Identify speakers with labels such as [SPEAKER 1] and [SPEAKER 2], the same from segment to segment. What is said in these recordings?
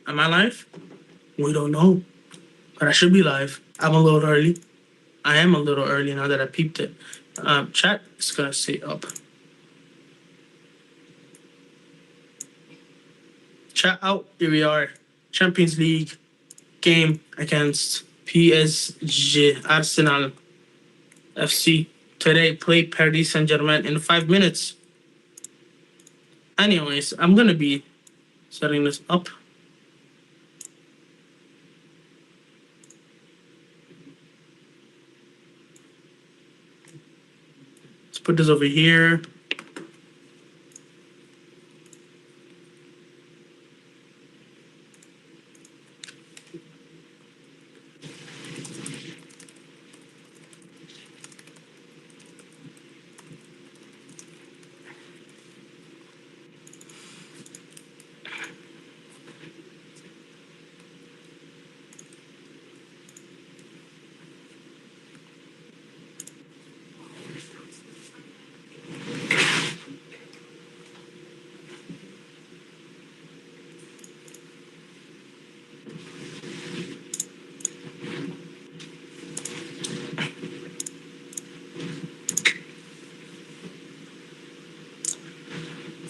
[SPEAKER 1] Am I live? We don't know, but I should be live. I'm a little early. I am a little early now that I peeped it. Chat is gonna stay up. Chat out. Here we are. Champions League game against PSG Arsenal FC. Today play Paris Saint Germain in 5 minutes. Anyways, I'm gonna be setting this up. Let's put this over here.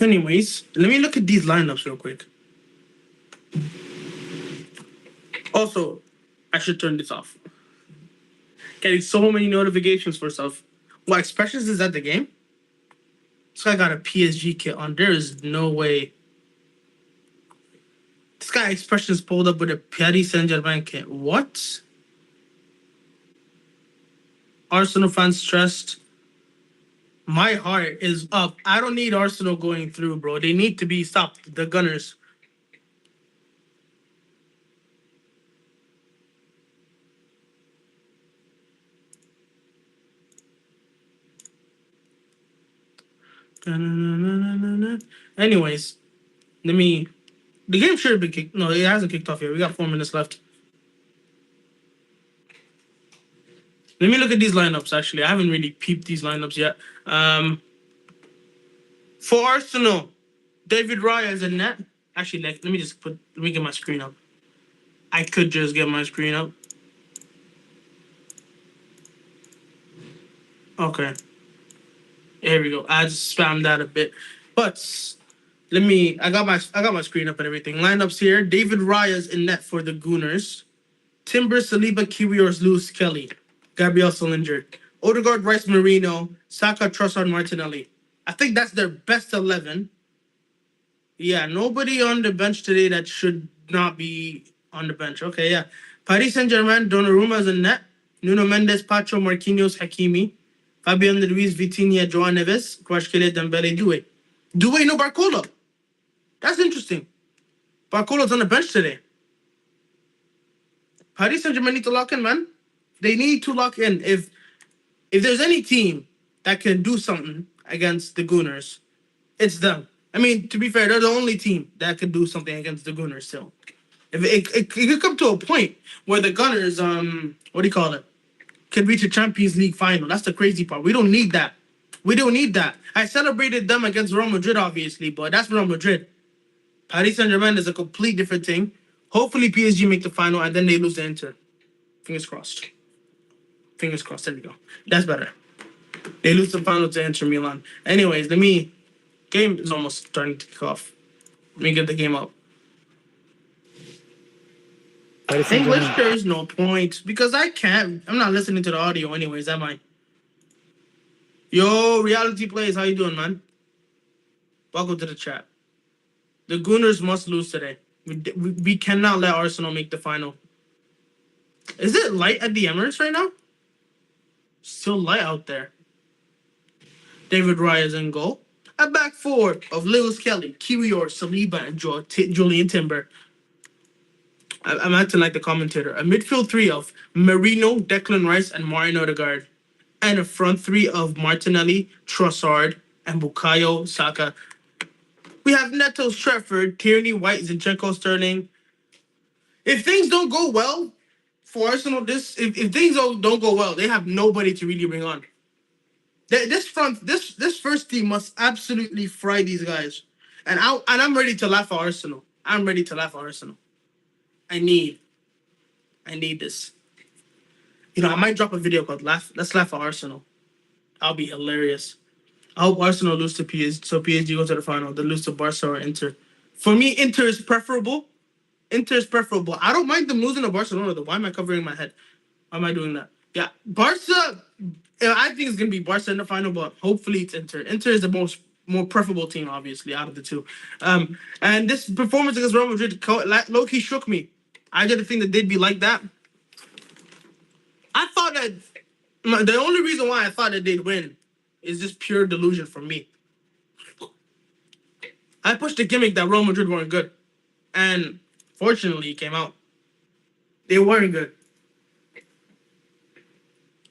[SPEAKER 1] Anyways, let me look at these lineups real quick. Also, I should turn this off. Getting so many notifications for stuff. What expressions is at the game? This guy got a PSG kit on. There is no way. This guy expressions pulled up with a Paris Saint Germain kit. What? Arsenal fans stressed. My heart is up. I don't need Arsenal going through, bro. They need to be stopped. The Gunners. Anyways, let me. The game should have been kicked. No, it hasn't kicked off yet. We got 4 minutes left. Let me look at these lineups. Actually, I haven't really peeped these lineups yet. For Arsenal, David Raya is in net. Actually, let me just put. Let me get my screen up. I could just get my screen up. Okay. Here we go. I just spammed that a bit, but let me. I got my screen up and everything. Lineups here. David Raya's in net for the Gooners. Timber, Saliba, Kiwiors, Lewis, Kelly, Gabriel still injured. Odegaard, Rice, Marino, Saka, Trossard, Martinelli. I think that's their best 11. Yeah, nobody on the bench today that should not be on the bench. Okay, yeah. Paris Saint Germain, Donnarumma's in net. Nuno Mendes, Pacho, Marquinhos, Hakimi. Fabian Ruiz, Vitinha, Joao Neves, Kvaratskhelia, Dembele, Doué. Doué, no Barcola. That's interesting. Barcola's on the bench today. Paris Saint Germain need to lock in, man. They need to lock in. If there's any team that can do something against the Gooners, it's them. I mean, to be fair, they're the only team that can do something against the Gooners still. If it could come to a point where the Gunners, what do you call it, can reach a Champions League final. That's the crazy part. We don't need that. We don't need that. I celebrated them against Real Madrid, obviously, but that's Real Madrid. Paris Saint-Germain is a complete different thing. Hopefully PSG make the final and then they lose the Inter. Fingers crossed. Fingers crossed. There we go. That's better. They lose the final to Inter Milan. Anyways, game is almost starting to kick off. Let me get the game up. English, there is no point because I can't. I'm not listening to the audio, anyways. Am I? Yo, Reality Plays, how you doing, man? Welcome to the chat. The Gooners must lose today. We cannot let Arsenal make the final. Is it light at the Emirates right now? Still light out there. David Raya is in goal. A back four of Lewis Kelly, Kiwior, Saliba, and Julian Timber. I'm acting like the commentator. A midfield three of Marino, Declan Rice, and Martin Odegaard. And a front three of Martinelli, Trossard, and Bukayo Saka. We have Neto, Stretford, Tierney, White, Zinchenko, Sterling. If things don't go well for Arsenal, if things don't go well, they have nobody to really bring on. This first team must absolutely fry these guys. And I'm ready to laugh at Arsenal. I'm ready to laugh at Arsenal. I need this. You know, I might drop a video called Let's Laugh at Arsenal. I'll be hilarious. I hope Arsenal lose to PSG, so PSG goes to the final. They lose to Barca or Inter. For me, Inter is preferable. Inter is preferable. I don't mind them losing to Barcelona, though. Why am I covering my head? Why am I doing that? Yeah, Barca. I think it's gonna be Barca in the final, but hopefully it's Inter. Inter is the more preferable team, obviously, out of the two. And this performance against Real Madrid low key shook me. I didn't think that they'd be like that. I thought that the only reason why I thought that they'd win is just pure delusion from me. I pushed the gimmick that Real Madrid weren't good, and fortunately, it came out. They weren't good.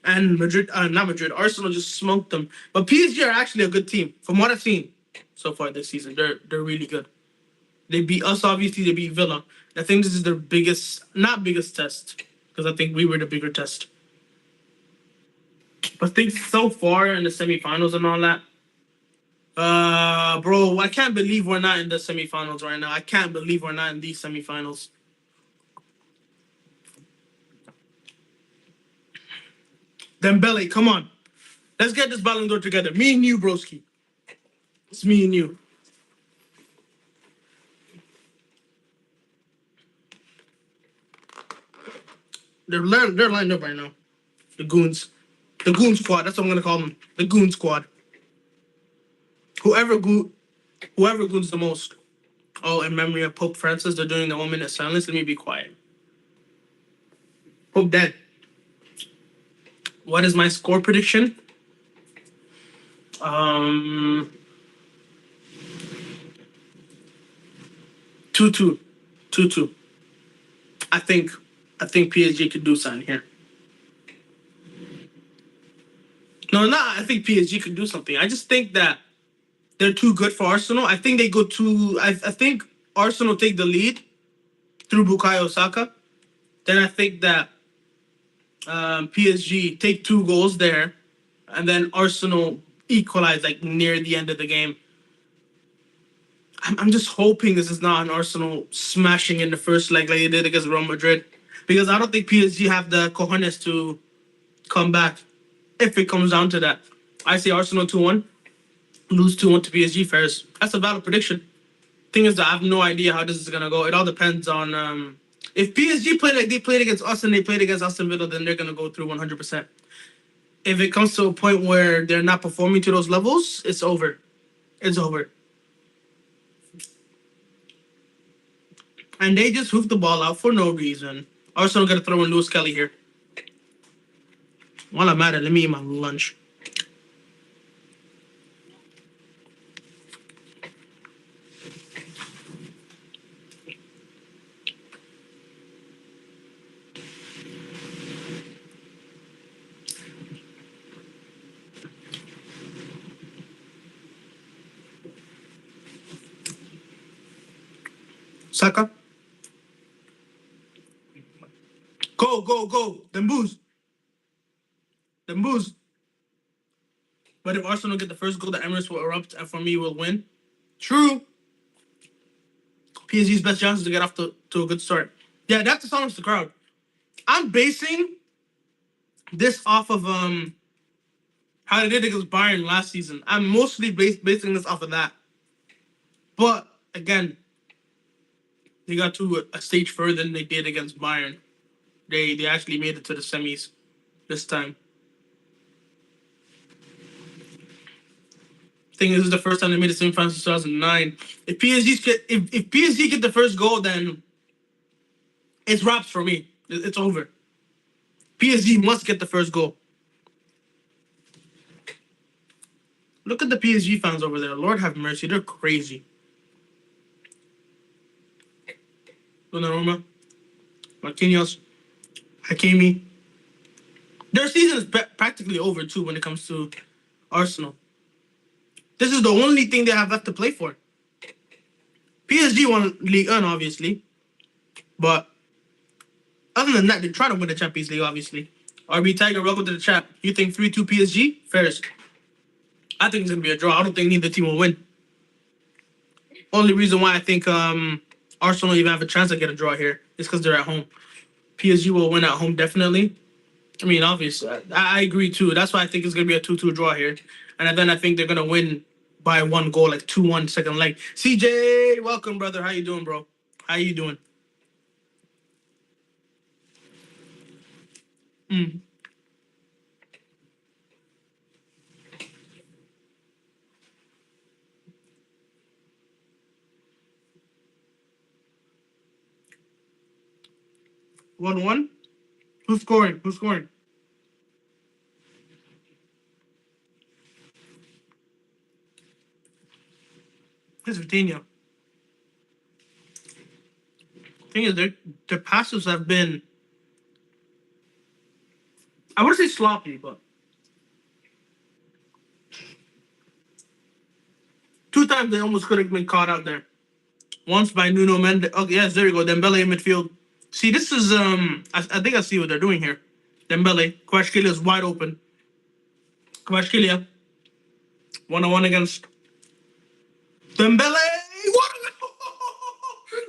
[SPEAKER 1] And not Madrid, Arsenal just smoked them. But PSG are actually a good team. From what I've seen so far this season, they're really good. They beat us, obviously. They beat Villa. I think this is their not biggest test, because I think we were the bigger test. But things so far in the semifinals and all that, bro, I can't believe we're not in the semifinals right now. I can't believe we're not in these semifinals. Dembele, come on. Let's get this Ballon d'Or together. Me and you, broski. It's me and you. They're lined up right now. The goons. The goon squad. That's what I'm going to call them. The goon squad. Whoever goons the most. Oh, in memory of Pope Francis, they're doing the 1 minute silence. Let me be quiet. Pope dead. What is my score prediction? 2-2. 2-2. I think PSG could do something here. No, I think PSG could do something. I just think that they're too good for Arsenal. I think they go too. I think Arsenal take the lead through Bukayo Saka. Then I think that PSG take 2 goals there, and then Arsenal equalize like near the end of the game. I'm just hoping this is not an Arsenal smashing in the first leg like they did against Real Madrid, because I don't think PSG have the cojones to come back if it comes down to that. I say Arsenal 2-1, lose 2-1 to PSG first. That's a valid prediction. Thing is that I have no idea how this is going to go. It all depends on... if PSG play like they played against us and they played against Aston Villa, then they're going to go through 100%. If it comes to a point where they're not performing to those levels, it's over. It's over. And they just hoofed the ball out for no reason. Arsenal got to throw in Lewis Kelly here. While I'm at it, let me eat my lunch. Saka. Go. Them booze. But if Arsenal get the first goal, the Emirates will erupt, and for me, will win. True. PSG's best chance is to get off to a good start. Yeah, that's the silence the crowd. I'm basing this off of how they did against Bayern last season. I'm mostly basing this off of that. But again, they got to a stage further than they did against Bayern. They actually made it to the semis this time. Thing is, this is the first time they made the semifinals in 2009. If PSG get the first goal, then it's wraps for me. It's over. PSG must get the first goal. Look at the PSG fans over there. Lord have mercy. They're crazy. Donnarumma, Marquinhos, Hakimi. Their season is practically over, too, when it comes to Arsenal. This is the only thing they have left to play for. PSG won Ligue 1, obviously. But other than that, they try to win the Champions League, obviously. RB Tiger, welcome to the chat. You think 3-2 PSG? First. I think it's going to be a draw. I don't think neither team will win. Only reason why I think Arsenal even have a chance to get a draw here. It's because they're at home. PSG will win at home definitely. I mean, obviously, I agree too. That's why I think it's gonna be a 2-2 draw here, and then I think they're gonna win by one goal, like 2-1 second leg. CJ, welcome, brother. How you doing, bro? How you doing? 1-1. Who's scoring? Who's scoring? It's Vitinha. Thing is, their passes have been, I wouldn't say sloppy, but two times they almost could have been caught out there. Once by Nuno Mendes. Oh yes, there you go. Dembele in midfield. See, this is I think I see what they're doing here. Dembele, Kvaratskhelia is wide open. Kvaratskhelia, 1-on-1 against Dembele. What?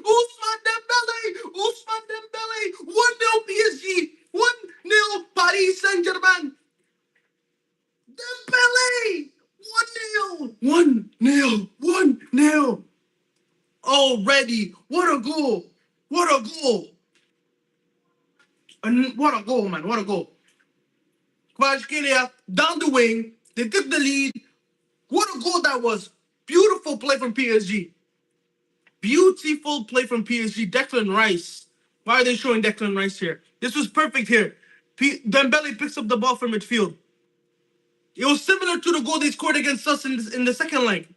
[SPEAKER 1] Ousmane Dembele. Ousmane Dembele. 1-0 PSG. 1-0 Paris Saint Germain. Dembele. 1-0. 1-0. 1-0. Already. What a goal. What a goal. And what a goal, man. What a goal. Kvaratskhelia down the wing. They took the lead. What a goal that was. Beautiful play from PSG. Beautiful play from PSG. Declan Rice. Why are they showing Declan Rice here? This was perfect here. Dembele picks up the ball from midfield. It was similar to the goal they scored against us in the second leg.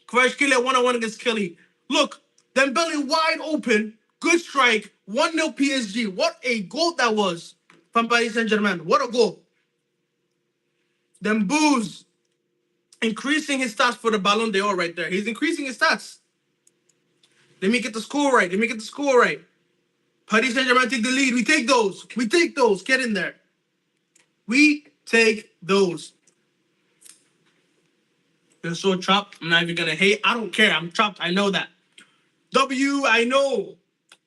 [SPEAKER 1] Kvaratskhelia 1-on-1 against Kelly. Look, Dembele wide open. Good strike. 1-0 PSG. What a goal that was from Paris Saint-Germain. What a goal. Them boos. Increasing his stats for the Ballon d'Or right there. He's increasing his stats. Let me get the score right. Let me get the score right. Paris Saint-Germain take the lead. We take those. We take those. Get in there. We take those. You're so chopped. I'm not even going to hate. I don't care. I'm chopped. I know that. I know.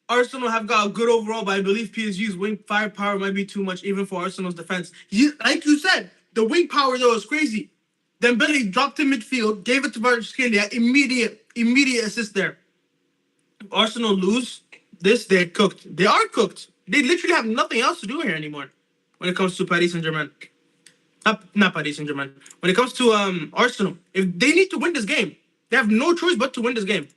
[SPEAKER 1] Arsenal have got a good overall, but I believe PSG's wing firepower might be too much even for Arsenal's defense. Like you said, the wing power, though, is crazy. Dembele dropped in midfield, gave it to Kvaratskhelia, immediate assist there. Arsenal lose this, they're cooked. They are cooked. They literally have nothing else to do here anymore when it comes to Paris Saint-Germain. Not Paris Saint-Germain. When it comes to Arsenal, if they need to win this game, they have no choice but to win this game.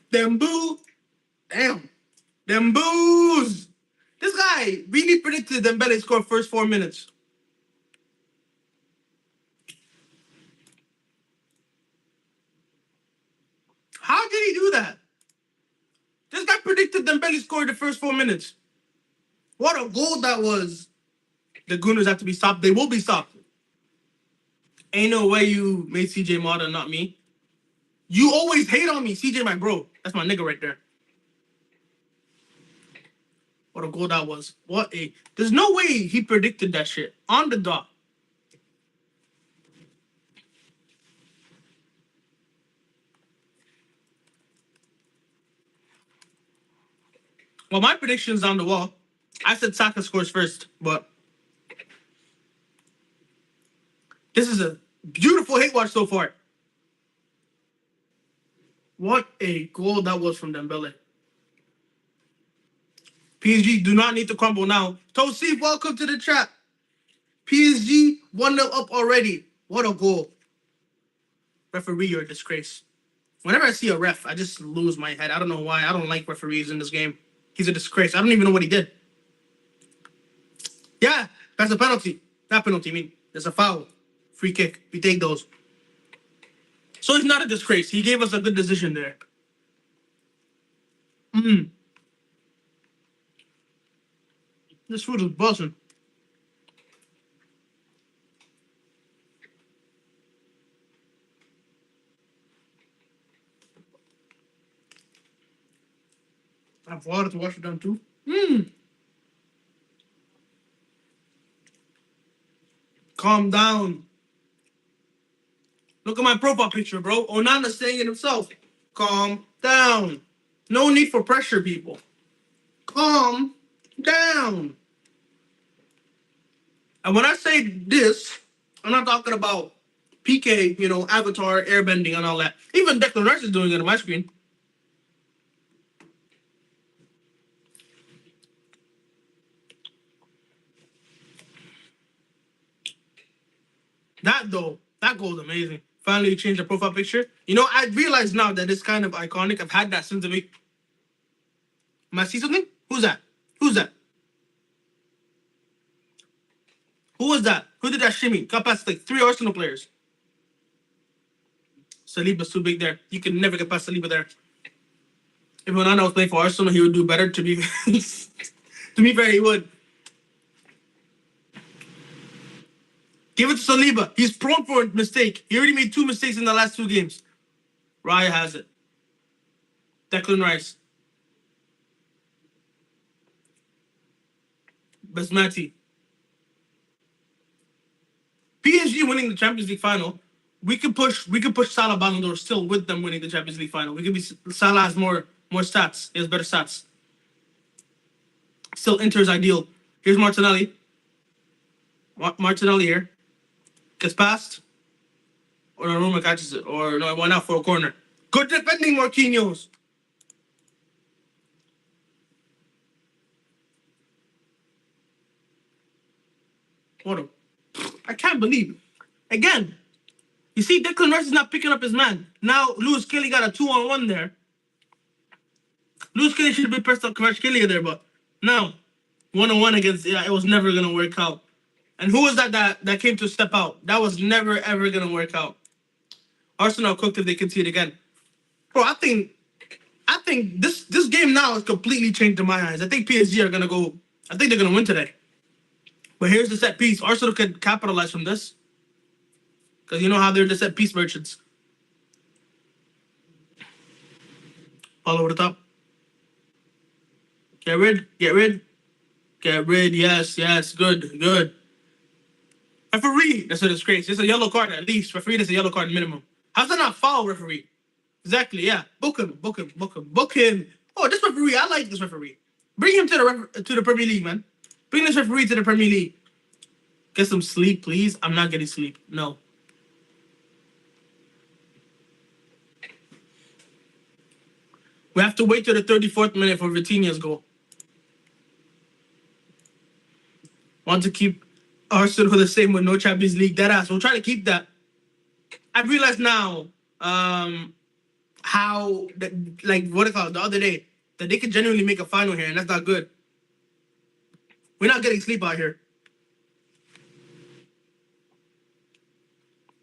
[SPEAKER 1] Them boo. Damn. Them boos. This guy really predicted Dembele score first 4 minutes. How did he do that? This guy predicted Dembele scored the first 4 minutes. What a goal that was. The Gunners have to be stopped. They will be stopped. Ain't no way you made CJ Mata, not me. You always hate on me, CJ, my bro. That's my nigga right there. What a goal that was. What a... There's no way he predicted that shit. On the dot. Well, my prediction's on the wall. I said Saka scores first, but... This is a beautiful hate watch so far. What a goal that was from Dembele. PSG do not need to crumble now. Tosif, welcome to the chat. PSG 1-0 up already. What a goal. Referee, you're a disgrace. Whenever I see a ref, I just lose my head. I don't know why. I don't like referees in this game. He's a disgrace. I don't even know what he did. Yeah, that's a penalty. Not penalty, I mean, there's a foul. Free kick. We take those. So he's not a disgrace. He gave us a good decision there. This food is buzzing. I have water to wash it down too. calm down. Look at my profile picture, bro. Onana saying it himself. Calm down. No need for pressure, people. Calm down. And when I say this, I'm not talking about PK, Avatar, airbending, and all that. Even Declan Rice is doing it on my screen. That goal is amazing. Finally, you changed the profile picture. I realize now that it's kind of iconic. I've had that since the week. Am I see something? Who's that? Who's that? Who was that? Who did that shimmy? Got past like 3 Arsenal players. Saliba's too big there. You can never get past Saliba there. If Onana was playing for Arsenal, he would do better. To be fair, he would. Give it to Saliba. He's prone for a mistake. He already made 2 mistakes in the last 2 games. Raya has it. Declan Rice. Basmati. PSG winning the Champions League final. We could push Salah Ballon d'Or still with them winning the Champions League final. Salah has more stats. He has better stats. Still, Inter's ideal. Here's Martinelli. Martinelli here. Gets past. Or Donnarumma catches it. Or no, it went out for a corner. Good defending, Marquinhos. I can't believe. Again, you see Declan Rice is not picking up his man. Now Lewis Kelly got a 2-on-1 there. Lewis Kelly should be pressed up Kvaratskhelia there, but no. 1-on-1 against, it was never going to work out. And who was that came to step out? That was never, ever going to work out. Arsenal cooked if they concede again. Bro, I think this game now has completely changed in my eyes. I think PSG are going to go, I think they're going to win today. But here's the set piece. Arsenal could capitalize from this. Because you know how they're the set piece merchants. All over the top. Get rid. Yes. Good. Referee, that's a disgrace. It's a yellow card at least. Referee, that's a yellow card minimum. How's that not foul, referee? Exactly, yeah. Book him. Oh, this referee, I like this referee. Bring him to the Premier League, man. Bring this referee to the Premier League. Get some sleep, please. I'm not getting sleep. No. We have to wait till the 34th minute for Vitinha's goal. Want to keep Arsenal the same with no Champions League. Deadass. We'll try to keep that. I realized now how, what it called the other day, that they could genuinely make a final here, and that's not good. We're not getting sleep out here.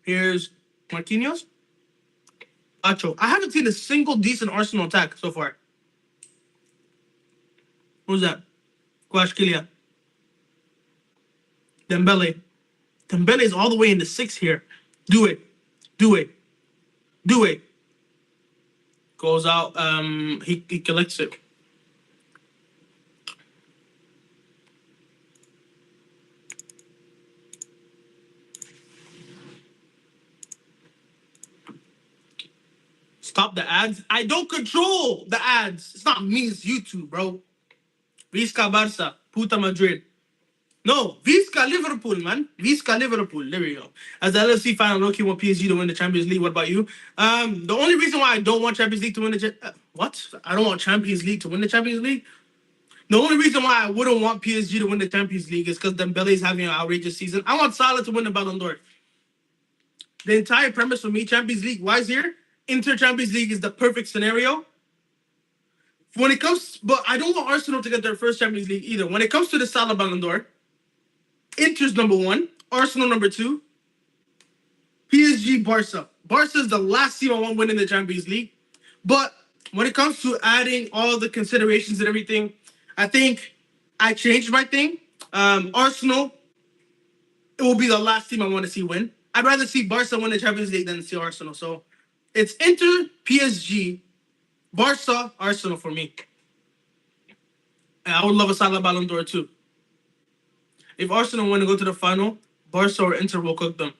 [SPEAKER 1] Here's Marquinhos. Acho. I haven't seen a single decent Arsenal attack so far. Who's that? Kvaratskhelia. Dembele. Dembele is all the way in the 6 here. Do it. Goes out. He collects it. Stop the ads. I don't control the ads. It's not me, it's YouTube, bro. Visca Barça. Puta Madrid. No, Visca Liverpool, man. Visca Liverpool. There we go. As the LFC fan, I low-key want PSG to win the Champions League. What about you? The only reason why I don't want Champions League to win the I don't want Champions League to win the Champions League. The only reason why I wouldn't want PSG to win the Champions League is because Dembele is having an outrageous season. I want Salah to win the Ballon d'Or. The entire premise for me, Champions League, why is here? Inter Champions League is the perfect scenario. When it comes, but I don't want Arsenal to get their first Champions League either. When it comes to the Salah Ballon d'Or, Inter's number 1, Arsenal number 2, PSG, Barca. Barca is the last team I want winning the Champions League. But when it comes to adding all the considerations and everything, I think I changed my thing. Arsenal, it will be the last team I want to see win. I'd rather see Barca win the Champions League than see Arsenal. So it's Inter, PSG, Barca, Arsenal for me. And I would love a Salah Ballon d'Or too. If Arsenal want to go to the final, Barca or Inter will cook them.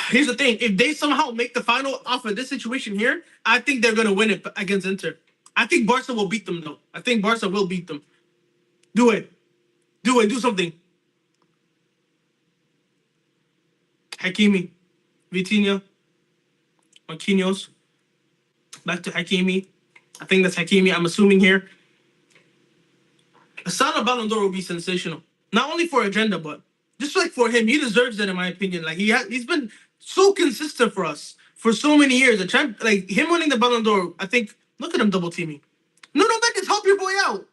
[SPEAKER 1] Here's the thing: if they somehow make the final off of this situation here, I think they're gonna win it against Inter. I think Barca will beat them though. I think Barca will beat them. Do it, do something. Hakimi, Vitinha, Marquinhos, back to Hakimi. I think that's Hakimi. I'm assuming here. A Salah Ballon d'Or will be sensational. Not only for agenda, but just like for him, he deserves it in my opinion. Like he's been so consistent for us for so many years. Like him winning the Ballon d'Or, I think. Look at him double teaming. No, Mendes, help your boy out.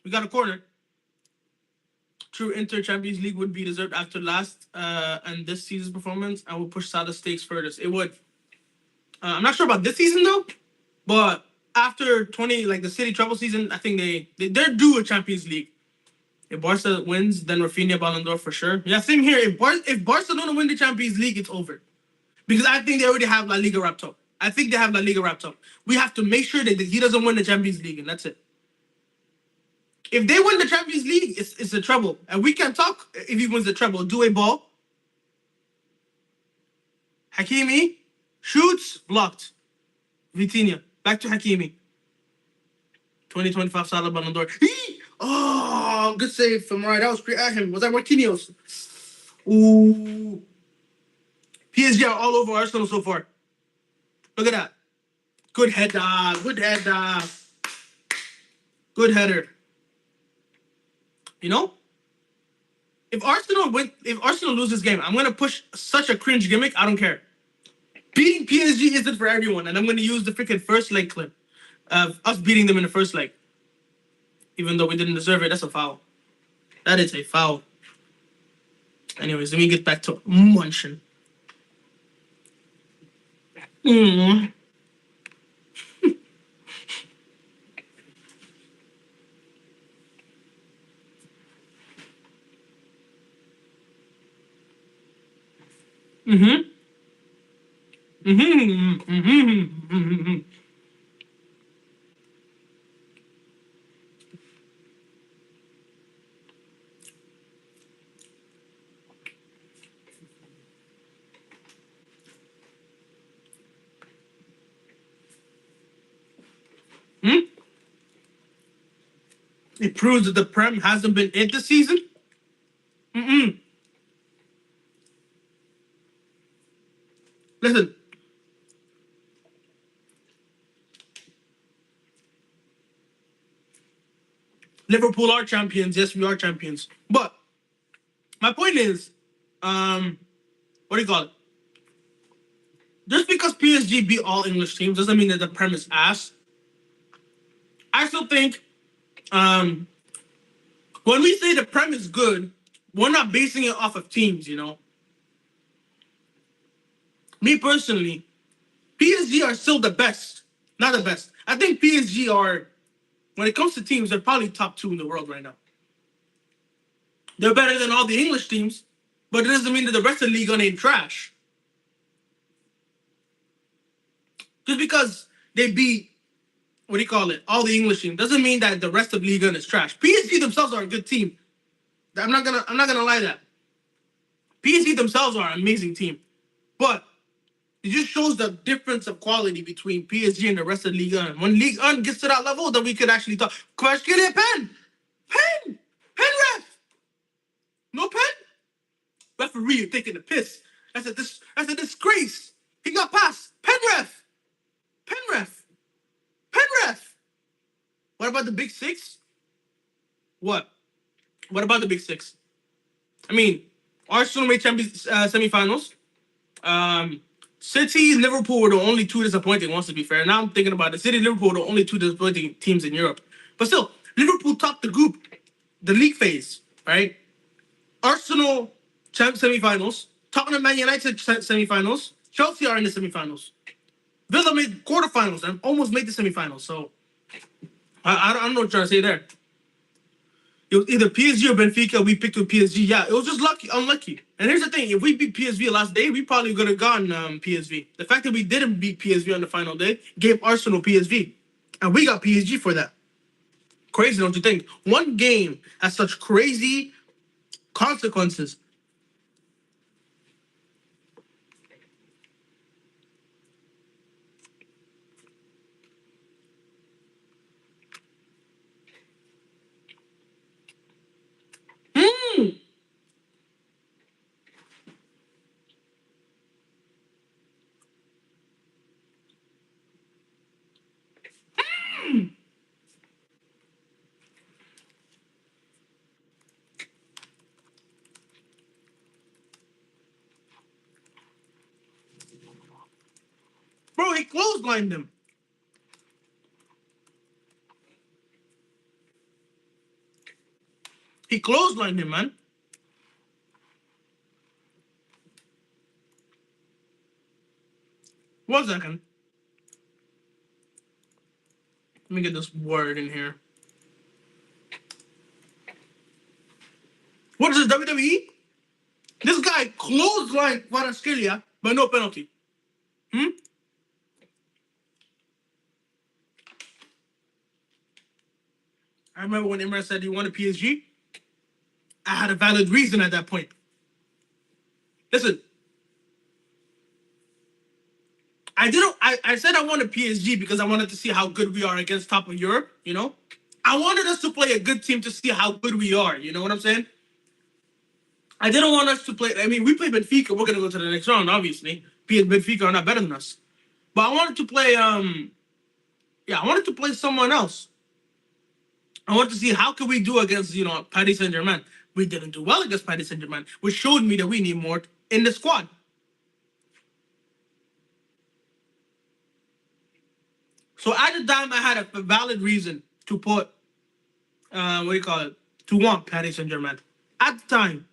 [SPEAKER 1] We got a corner. True Inter Champions League would be deserved after last and this season's performance, and will push Salah's stakes further. It would. I'm not sure about this season though, but after 20, like the City treble season, I think they're due a Champions League. If Barca wins, then Rafinha Ballon d'Or for sure. Yeah, same here. If Barcelona win the Champions League, it's over. Because I think they already have La Liga wrapped up. We have to make sure that he doesn't win the Champions League, and that's it. If they win the Champions League, it's a treble. And we can talk if he wins the treble. Do a ball. Hakimi shoots, blocked. Vitinha, back to Hakimi. 2025 Salah Ballon d'Or. Oh, good save from right. That was great at him. Was that Marquinhos? Ooh. PSG are all over Arsenal so far. Look at that. Good header. Good header. You know? If Arsenal lose this game, I'm gonna push such a cringe gimmick. I don't care. Beating PSG isn't for everyone, and I'm gonna use the freaking first leg clip of us beating them in the first leg. Even though we didn't deserve it, that's a foul. That is a foul. Anyways, let me get back to munching. Mm. Mm-hmm. Mm-hmm. Mm-hmm. Mm-hmm. Hmm? It proves that the Prem hasn't been it this season. Mm-mm. Listen. Liverpool are champions. Yes, we are champions. But my point is, what do you call it? Just because PSG beat all English teams doesn't mean that the Prem is ass. I still think when we say the Prem is good, we're not basing it off of teams, you know? Me personally, PSG are still the best. Not the best. I think PSG are, when it comes to teams, they're probably top 2 in the world right now. They're better than all the English teams, but it doesn't mean that the rest of the league ain't trash. Just because they beat, what do you call it, all the English teams, doesn't mean that the rest of the league is trash. PSG themselves are a good team. I'm not gonna lie that. PSG themselves are an amazing team. But it just shows the difference of quality between PSG and the rest of the Ligue 1. When Ligue 1 gets to that level, then we could actually talk. Question, pen! Pen! Pen ref! No pen? Referee, you're taking the piss. That's a disgrace. He got passed. Pen ref! Pen ref! Pen ref! What about the Big Six? What? What about the Big Six? I mean, Arsenal made Champions semifinals. City, Liverpool were the only 2 disappointing ones, to be fair. Now I'm thinking about it. City, Liverpool were the only 2 disappointing teams in Europe. But still, Liverpool topped the group, the league phase, right? Arsenal, semifinals. Tottenham, Man United, semifinals. Chelsea are in the semifinals. Villa made quarterfinals and almost made the semifinals. So, I don't know what you're trying to say there. It was either PSG or Benfica. We picked with PSG. Yeah, it was just unlucky. And here's the thing: if we beat PSV last day, we probably could have gotten PSV. The fact that we didn't beat PSV on the final day gave Arsenal PSV, and we got PSG for that. Crazy, don't you think? One game has such crazy consequences. Bro, he clotheslined him. He clotheslined him, man. One second. Let me get this word in here. What is this, WWE? This guy clotheslined Kvaratskhelia, but no penalty. I remember when Imran said he wanted PSG. I had a valid reason at that point. Listen, I said I wanted PSG because I wanted to see how good we are against top of Europe, you know? I wanted us to play a good team to see how good we are, you know what I'm saying? I didn't want us to play. I mean, we play Benfica. We're gonna go to the next round, obviously. Benfica are not better than us, but I wanted to play. I wanted to play someone else. I wanted to see how could we do against Paris Saint-Germain. We didn't do well against Paris Saint-Germain, which showed me that we need more in the squad. So at the time, I had a valid reason to put to want Paris Saint-Germain at the time.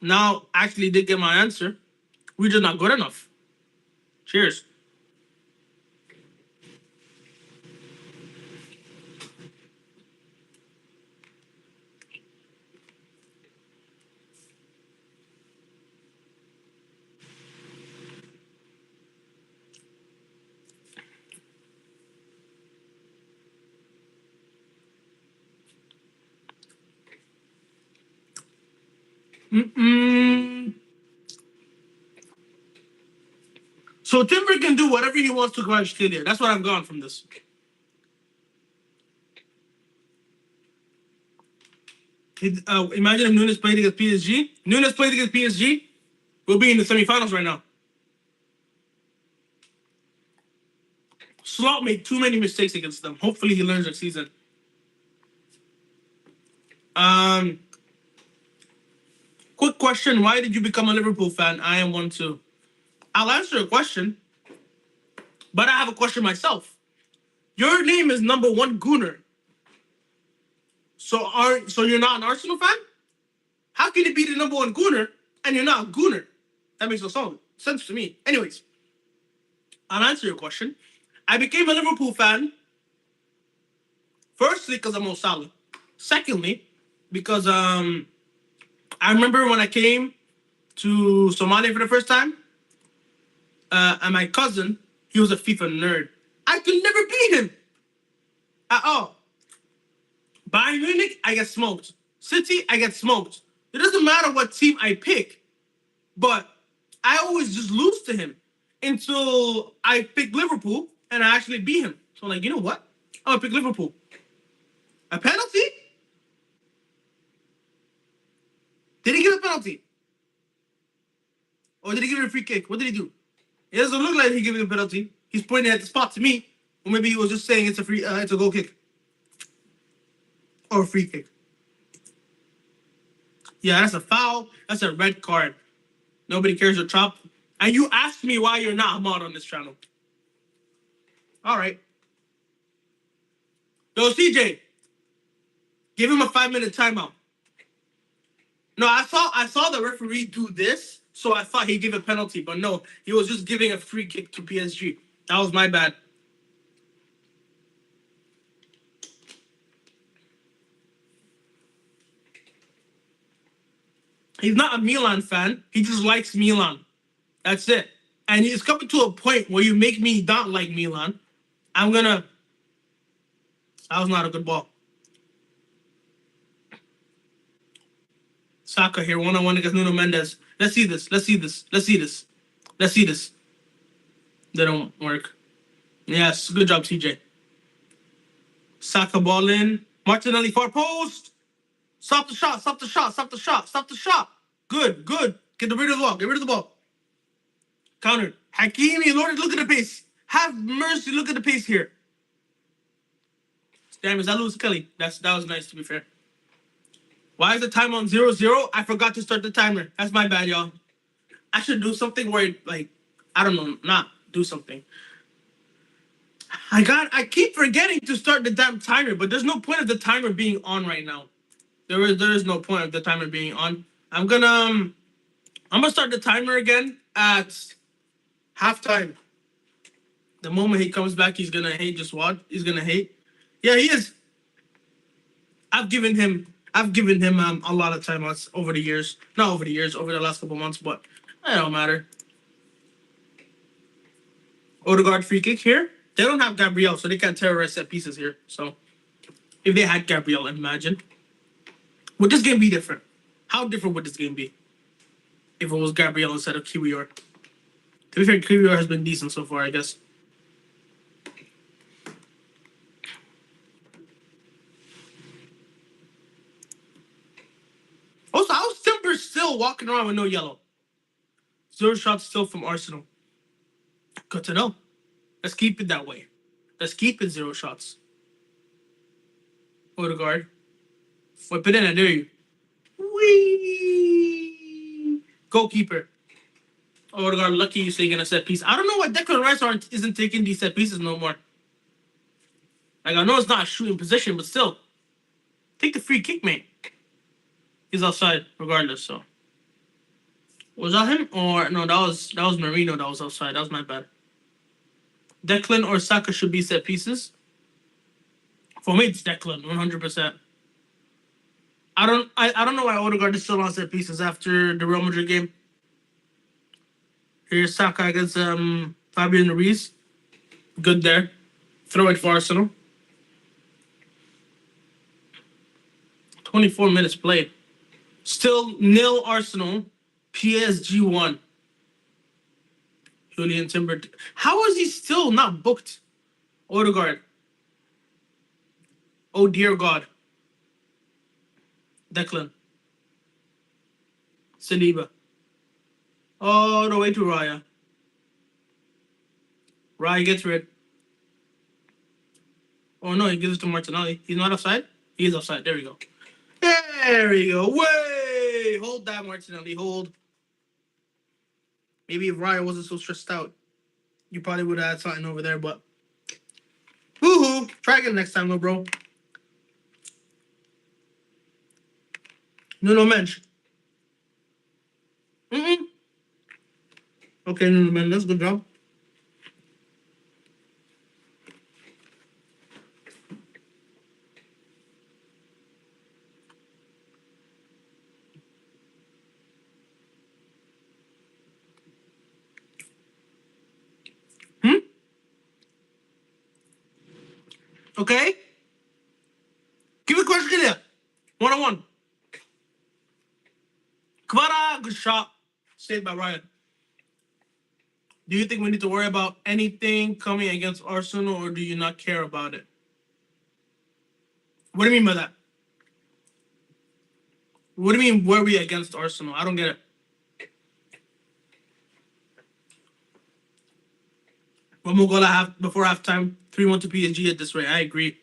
[SPEAKER 1] Now, actually, did get my answer. We're just not good enough. Cheers. So Timber can do whatever he wants to Kvaratskhelia. That's what I've gone from this. Imagine if Nunes played against PSG. Nunes played against PSG. We'll be in the semifinals right now. Slot made too many mistakes against them. Hopefully he learns next season. Quick question. Why did you become a Liverpool fan? I am one too. I'll answer a question, but I have a question myself. Your name is number one Gooner. So you're not an Arsenal fan? How can you be the number one Gooner and you're not a Gooner? That makes no sense to me. Anyways, I'll answer your question. I became a Liverpool fan, firstly, because of Mo Salah. Secondly, because I remember when I came to Somalia for the first time, and my cousin, he was a FIFA nerd. I could never beat him at all. Bayern Munich, I get smoked. City, I get smoked. It doesn't matter what team I pick, but I always just lose to him until I pick Liverpool and I actually beat him. So I'm like, you know what? I'm gonna pick Liverpool. A penalty? Did he give a penalty? Or did he give it a free kick? What did he do? It doesn't look like he gave a penalty. He's pointing at the spot to me, or maybe he was just saying it's a goal kick or a free kick. Yeah, that's a foul. That's a red card. Nobody cares your chop. And you asked me why you're not a mod on this channel. All right. Yo, CJ, give him a 5-minute timeout. No, I saw the referee do this, so I thought he'd give a penalty, but no, he was just giving a free kick to PSG. That was my bad. He's not a Milan fan. He just likes Milan. That's it. And it's coming to a point where you make me not like Milan. That was not a good ball. Saka here, one-on-one against Nuno Mendes. Let's see this. They don't work. Yes, good job, TJ. Saka ball in. Martinelli far post. Stop the shot. Good. Get rid of the ball. Countered. Hakimi, Lord, look at the pace. Have mercy, look at the pace here. Damn, is that Lewis Kelly? That was nice, to be fair. Why is the time on 0-0? I forgot to start the timer. That's my bad, y'all. I should do something where, I don't know, not do something. I keep forgetting to start the damn timer, but there's no point of the timer being on right now. There is no point of the timer being on. I'm gonna start the timer again at halftime. The moment he comes back, he's gonna hate. Just watch. He's gonna hate. Yeah, he is. I've given him a lot of timeouts over the years. Not over the years, over the last couple months, but it don't matter. Odegaard free kick here. They don't have Gabriel, so they can't terrorize set pieces here. So if they had Gabriel, imagine. Would this game be different? How different would this game be if it was Gabriel instead of Kiwior? To be fair, Kiwior has been decent so far, I guess. Also, how's Timber still walking around with no yellow? 0 shots still from Arsenal. Good to know. Let's keep it that way. Let's keep it 0 shots. Odegaard. Whip it in, I dare you. Whee! Goalkeeper. Odegaard, lucky you say you're gonna set piece. I don't know why Declan Rice isn't taking these set pieces no more. Like, I know it's not a shooting position, but still. Take the free kick, mate. He's outside, regardless, so. Was that him? Or no, that was Marino that was outside. That was my bad. Declan or Saka should be set pieces. For me, it's Declan, 100%. I don't know why Odegaard is still on set pieces after the Real Madrid game. Here's Saka against Fabian Ruiz. Good there. Throw it for Arsenal. 24 minutes played. Still nil Arsenal. PSG 1. Julian Timber. How is he still not booked? Odegaard. Oh, dear God. Declan. Saliba. Oh, the way to Raya. Raya gets rid. Oh, no, he gives it to Martinelli. He's not offside? He is offside. There we go. There we go. Way! Hold that, Martinelli. Hold. Maybe if Raya wasn't so stressed out, you probably would have had something over there, but woohoo! Try again next time, though, bro. No mensch. Okay, no mensch. That's a good job. Okay? Give me a question here. 1-on-1. Kvara, good shot. Saved by Ryan. Do you think we need to worry about anything coming against Arsenal, or do you not care about it? What do you mean by that? What do you mean worry against Arsenal? I don't get it. One more goal before halftime. 3-1 to PSG at this rate. I agree.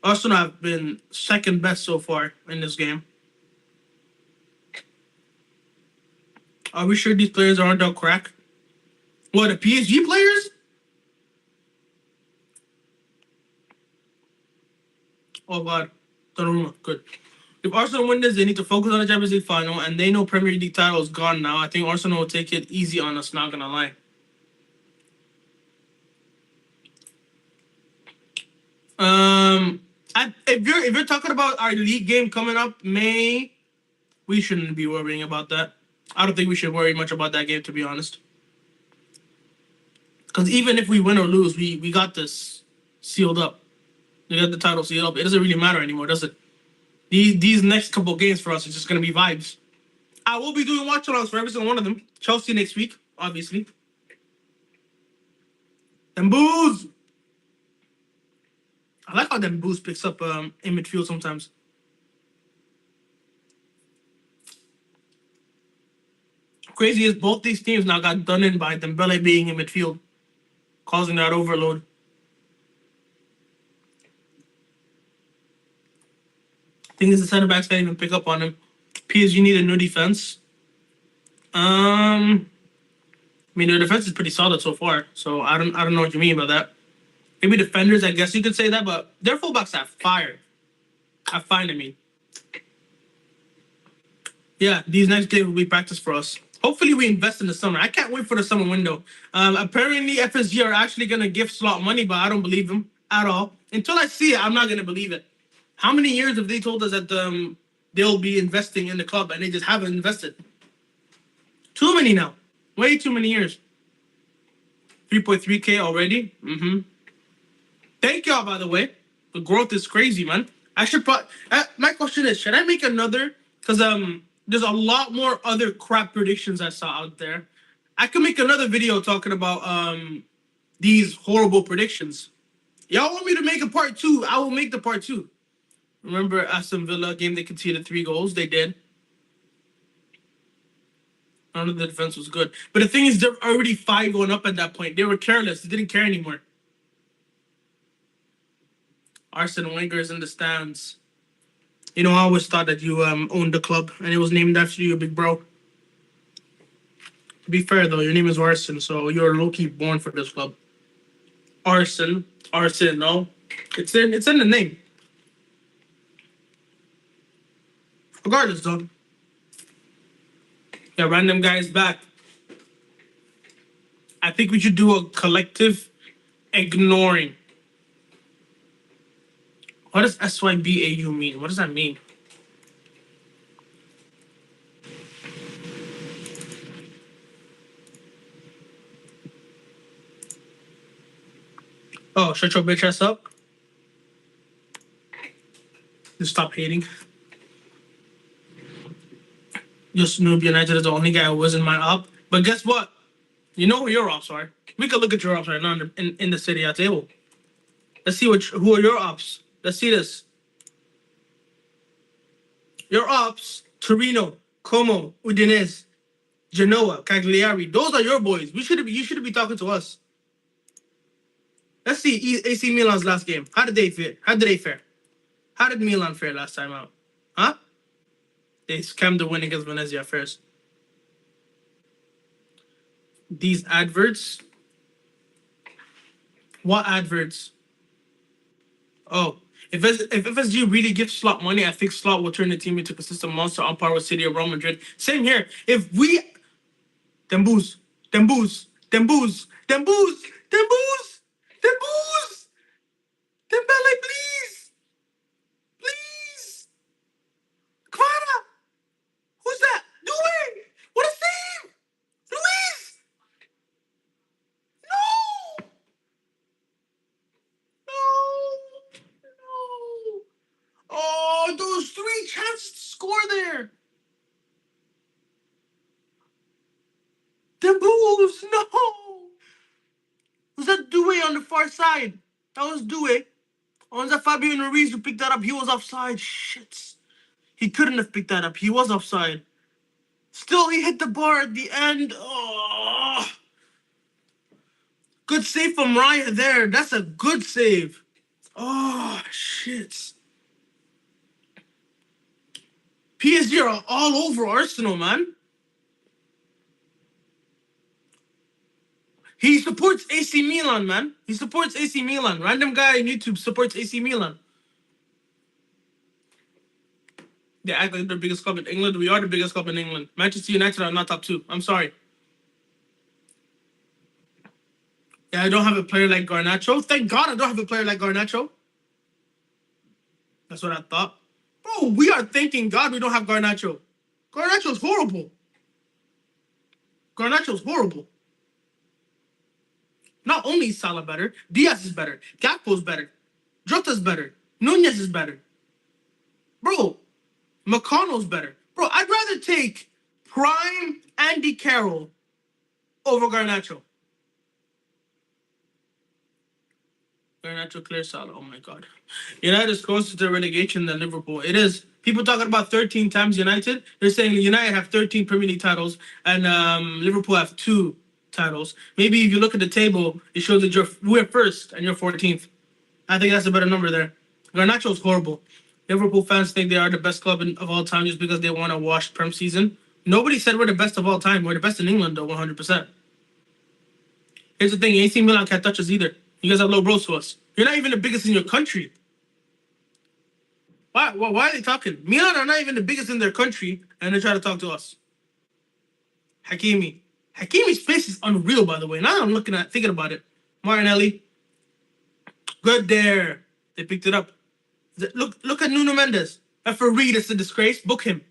[SPEAKER 1] Arsenal have been second best so far in this game. Are we sure these players aren't on crack? What, the PSG players? Oh, God. Donnarumma. Good. If Arsenal win this, they need to focus on the Champions League final, and they know Premier League title is gone now. I think Arsenal will take it easy on us, not going to lie. If you're talking about our league game coming up May, we shouldn't be worrying about that. I don't think we should worry much about that game, to be honest. Because even if we win or lose, we got this sealed up. We got the title sealed up. It doesn't really matter anymore, does it? These next couple games for us are just gonna be vibes. I will be doing watchalongs for every single one of them. Chelsea next week, obviously. Them boos. I like how them boos picks up in midfield sometimes. Crazy is both these teams now got done in by Dembele being in midfield, causing that overload. Thing is, the center backs can't even pick up on him. PSG need a new defense. We mean, their defense is pretty solid so far. So I don't know what you mean by that. Maybe defenders, I guess you could say that, but their fullbacks are fire. I find, I mean. Yeah, these next games will be practice for us. Hopefully, we invest in the summer. I can't wait for the summer window. Apparently, FSG are actually going to give Slot money, but I don't believe them at all. Until I see it, I'm not going to believe it. How many years have they told us that they'll be investing in the club and they just haven't invested? Too many now. Way too many years. 3.3K already. Thank y'all, by the way. The growth is crazy, man. I should probably... my question is, should I make another? Because there's a lot more other crap predictions I saw out there. I could make another video talking about these horrible predictions. Y'all want me to make a part 2? I will make the part 2. Remember Aston Villa game they conceded 3 goals? They did. None of the defense was good. But the thing is, they're already 5-1 up at that point. They were careless. They didn't care anymore. Arsene Wenger's in the stands. You know, I always thought that you owned the club and it was named after you, big bro. To be fair, though, your name is Arsene, so you're low-key born for this club. Arsene, no. It's in the name. Regardless, though. Yeah, random guys back. I think we should do a collective ignoring. What does SYBAU mean? What does that mean? Oh, shut your bitch ass up. Just stop hating. Just Noob United is the only guy who wasn't my op. But guess what? You know who your ops are. We could look at your ops right now in the Serie A table. Let's see who are your ops. Let's see this. Your ops, Torino, Como, Udinese, Genoa, Cagliari. Those are your boys. You should be talking to us. Let's see AC Milan's last game. How did they fare? How did Milan fare last time out? Huh? They scammed the win against Venezia first. These adverts. What adverts? Oh, if FSG really gives Slot money, I think Slot will turn the team into a consistent monster on par with City or Real Madrid. Same here. If we... Them booze. Dembele, please. Please. Clara. Who's that? Doing? What a save. Luis. No. No. Oh, those 3 chances to score there. The moves, no. Was that Due on the far side? That was Due. Or was that Fabian Ruiz who picked that up? He was offside. Shit. He couldn't have picked that up. He was offside. Still, he hit the bar at the end. Oh. Good save from Raya there. That's a good save. Oh, shit. PSG are all over Arsenal, man. He supports AC Milan, man. He supports AC Milan. Random guy on YouTube supports AC Milan. They act like they're the biggest club in England. We are the biggest club in England. Manchester United are not top 2. I'm sorry. Yeah, I don't have a player like Garnacho. Thank God I don't have a player like Garnacho. That's what I thought. Bro, we are thanking God we don't have Garnacho. Garnacho's horrible. Not only is Salah better, Diaz is better, Gakpo's better, Jota's better, Nunez is better. Bro, McConnell's better. Bro, I'd rather take prime Andy Carroll over Garnacho. Garnacho clears Salah. Oh my God. United is closer to relegation than Liverpool. It is. People talking about 13 times United. They're saying United have 13 Premier League titles and Liverpool have 2 titles. Maybe if you look at the table, it shows that we're first and you're 14th. I think that's a better number there. Garnacho's horrible. Liverpool fans think they are the best club of all time just because they won a washed Prem season. Nobody said we're the best of all time. We're the best in England, though, 100%. Here's the thing: AC Milan can't touch us either. You guys have low blows to us. You're not even the biggest in your country. Why are they talking? Milan are not even the biggest in their country, and they try to talk to us. Hakimi. Hakimi's face is unreal, by the way. Now I'm thinking about it. Martinelli. Good there. They picked it up. Look at Nuno Mendes. Referee, that's a disgrace. Book him.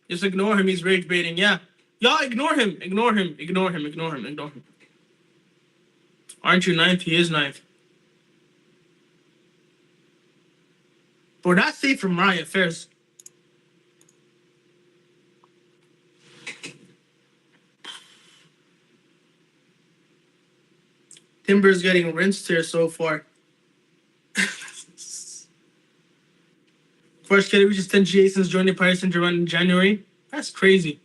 [SPEAKER 1] Just ignore him. He's rage baiting. Yeah. Y'all ignore him. Ignore him. Ignore him. Ignore him. Ignore him. Aren't you ninth? He is ninth. Bro, that's safe from Mariah Affairs. Timber's getting rinsed here so far. First Kelly reaches 10 GA since joining Paris Saint-Germain in January. That's crazy.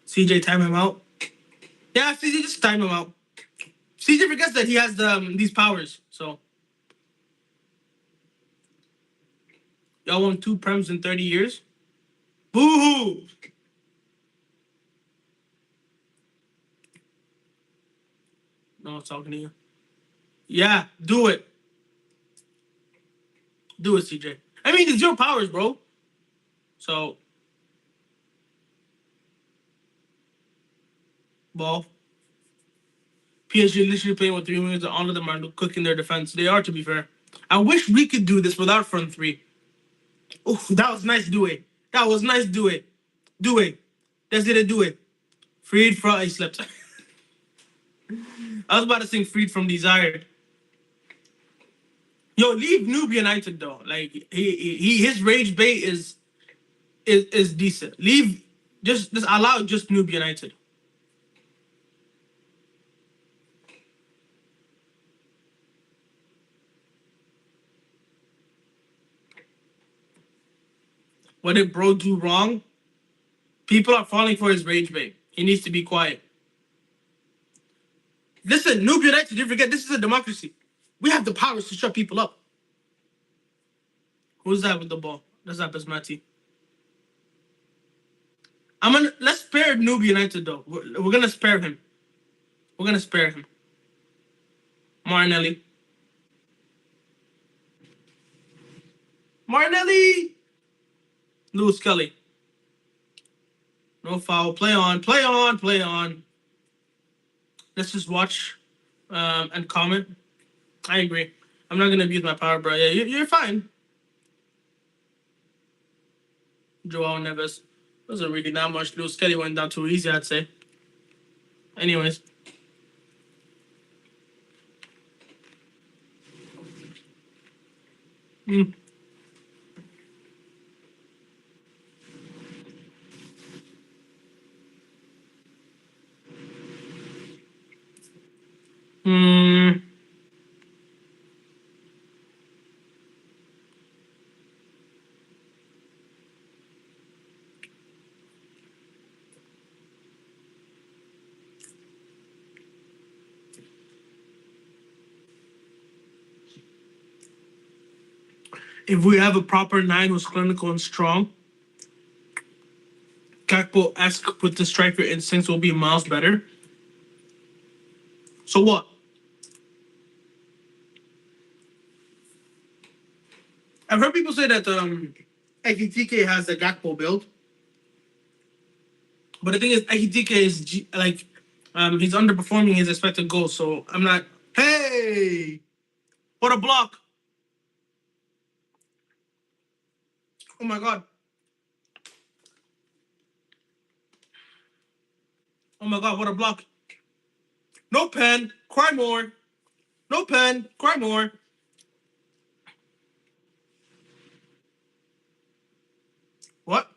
[SPEAKER 1] CJ, time him out. Yeah, CJ, just time him out. CJ forgets that he has these powers, so. Y'all won 2 Prems in 30 years? Boo-hoo! No one's talking to you. Yeah, do it. Do it, CJ. I mean, it's your powers, bro. So. Ball. PSG literally playing with 3 wingers, and all of them are cooking their defense. They are, to be fair. I wish we could do this without front 3. Oh, that was nice, do it. That was nice, do it. Do it. That's it, do it. Freed from... I slept. I was about to sing Freed from Desire. Yo, leave Noob United, though. Like, his rage bait is decent. Leave... Just allow just Noob United. What did bro do wrong? People are falling for his rage bait. He needs to be quiet. Listen, Noob United, you forget this is a democracy. We have the powers to shut people up. Who's that with the ball? That's not Basmati. Let's spare Noob United though. We're gonna spare him. We're gonna spare him. Martinelli. Martinelli. Lewis Kelly. No foul. Play on. Play on. Play on. Let's just watch and comment. I agree. I'm not gonna abuse my power, bro. Yeah, you're fine. Joao Neves. Wasn't really that much. Lewis Kelly went down too easy, I'd say. Anyways. Hmm. If we have a proper 9 who's clinical and strong, Gakpo-esque with the striker instincts will be miles better. So what? I've heard people say that Ekitike has the Gakpo build. But the thing is, Ekitike is he's underperforming his expected goals. So I'm not. Hey, what a block! Oh my god! Oh my god! What a block! No pen. Cry more. No pen. Cry more. What?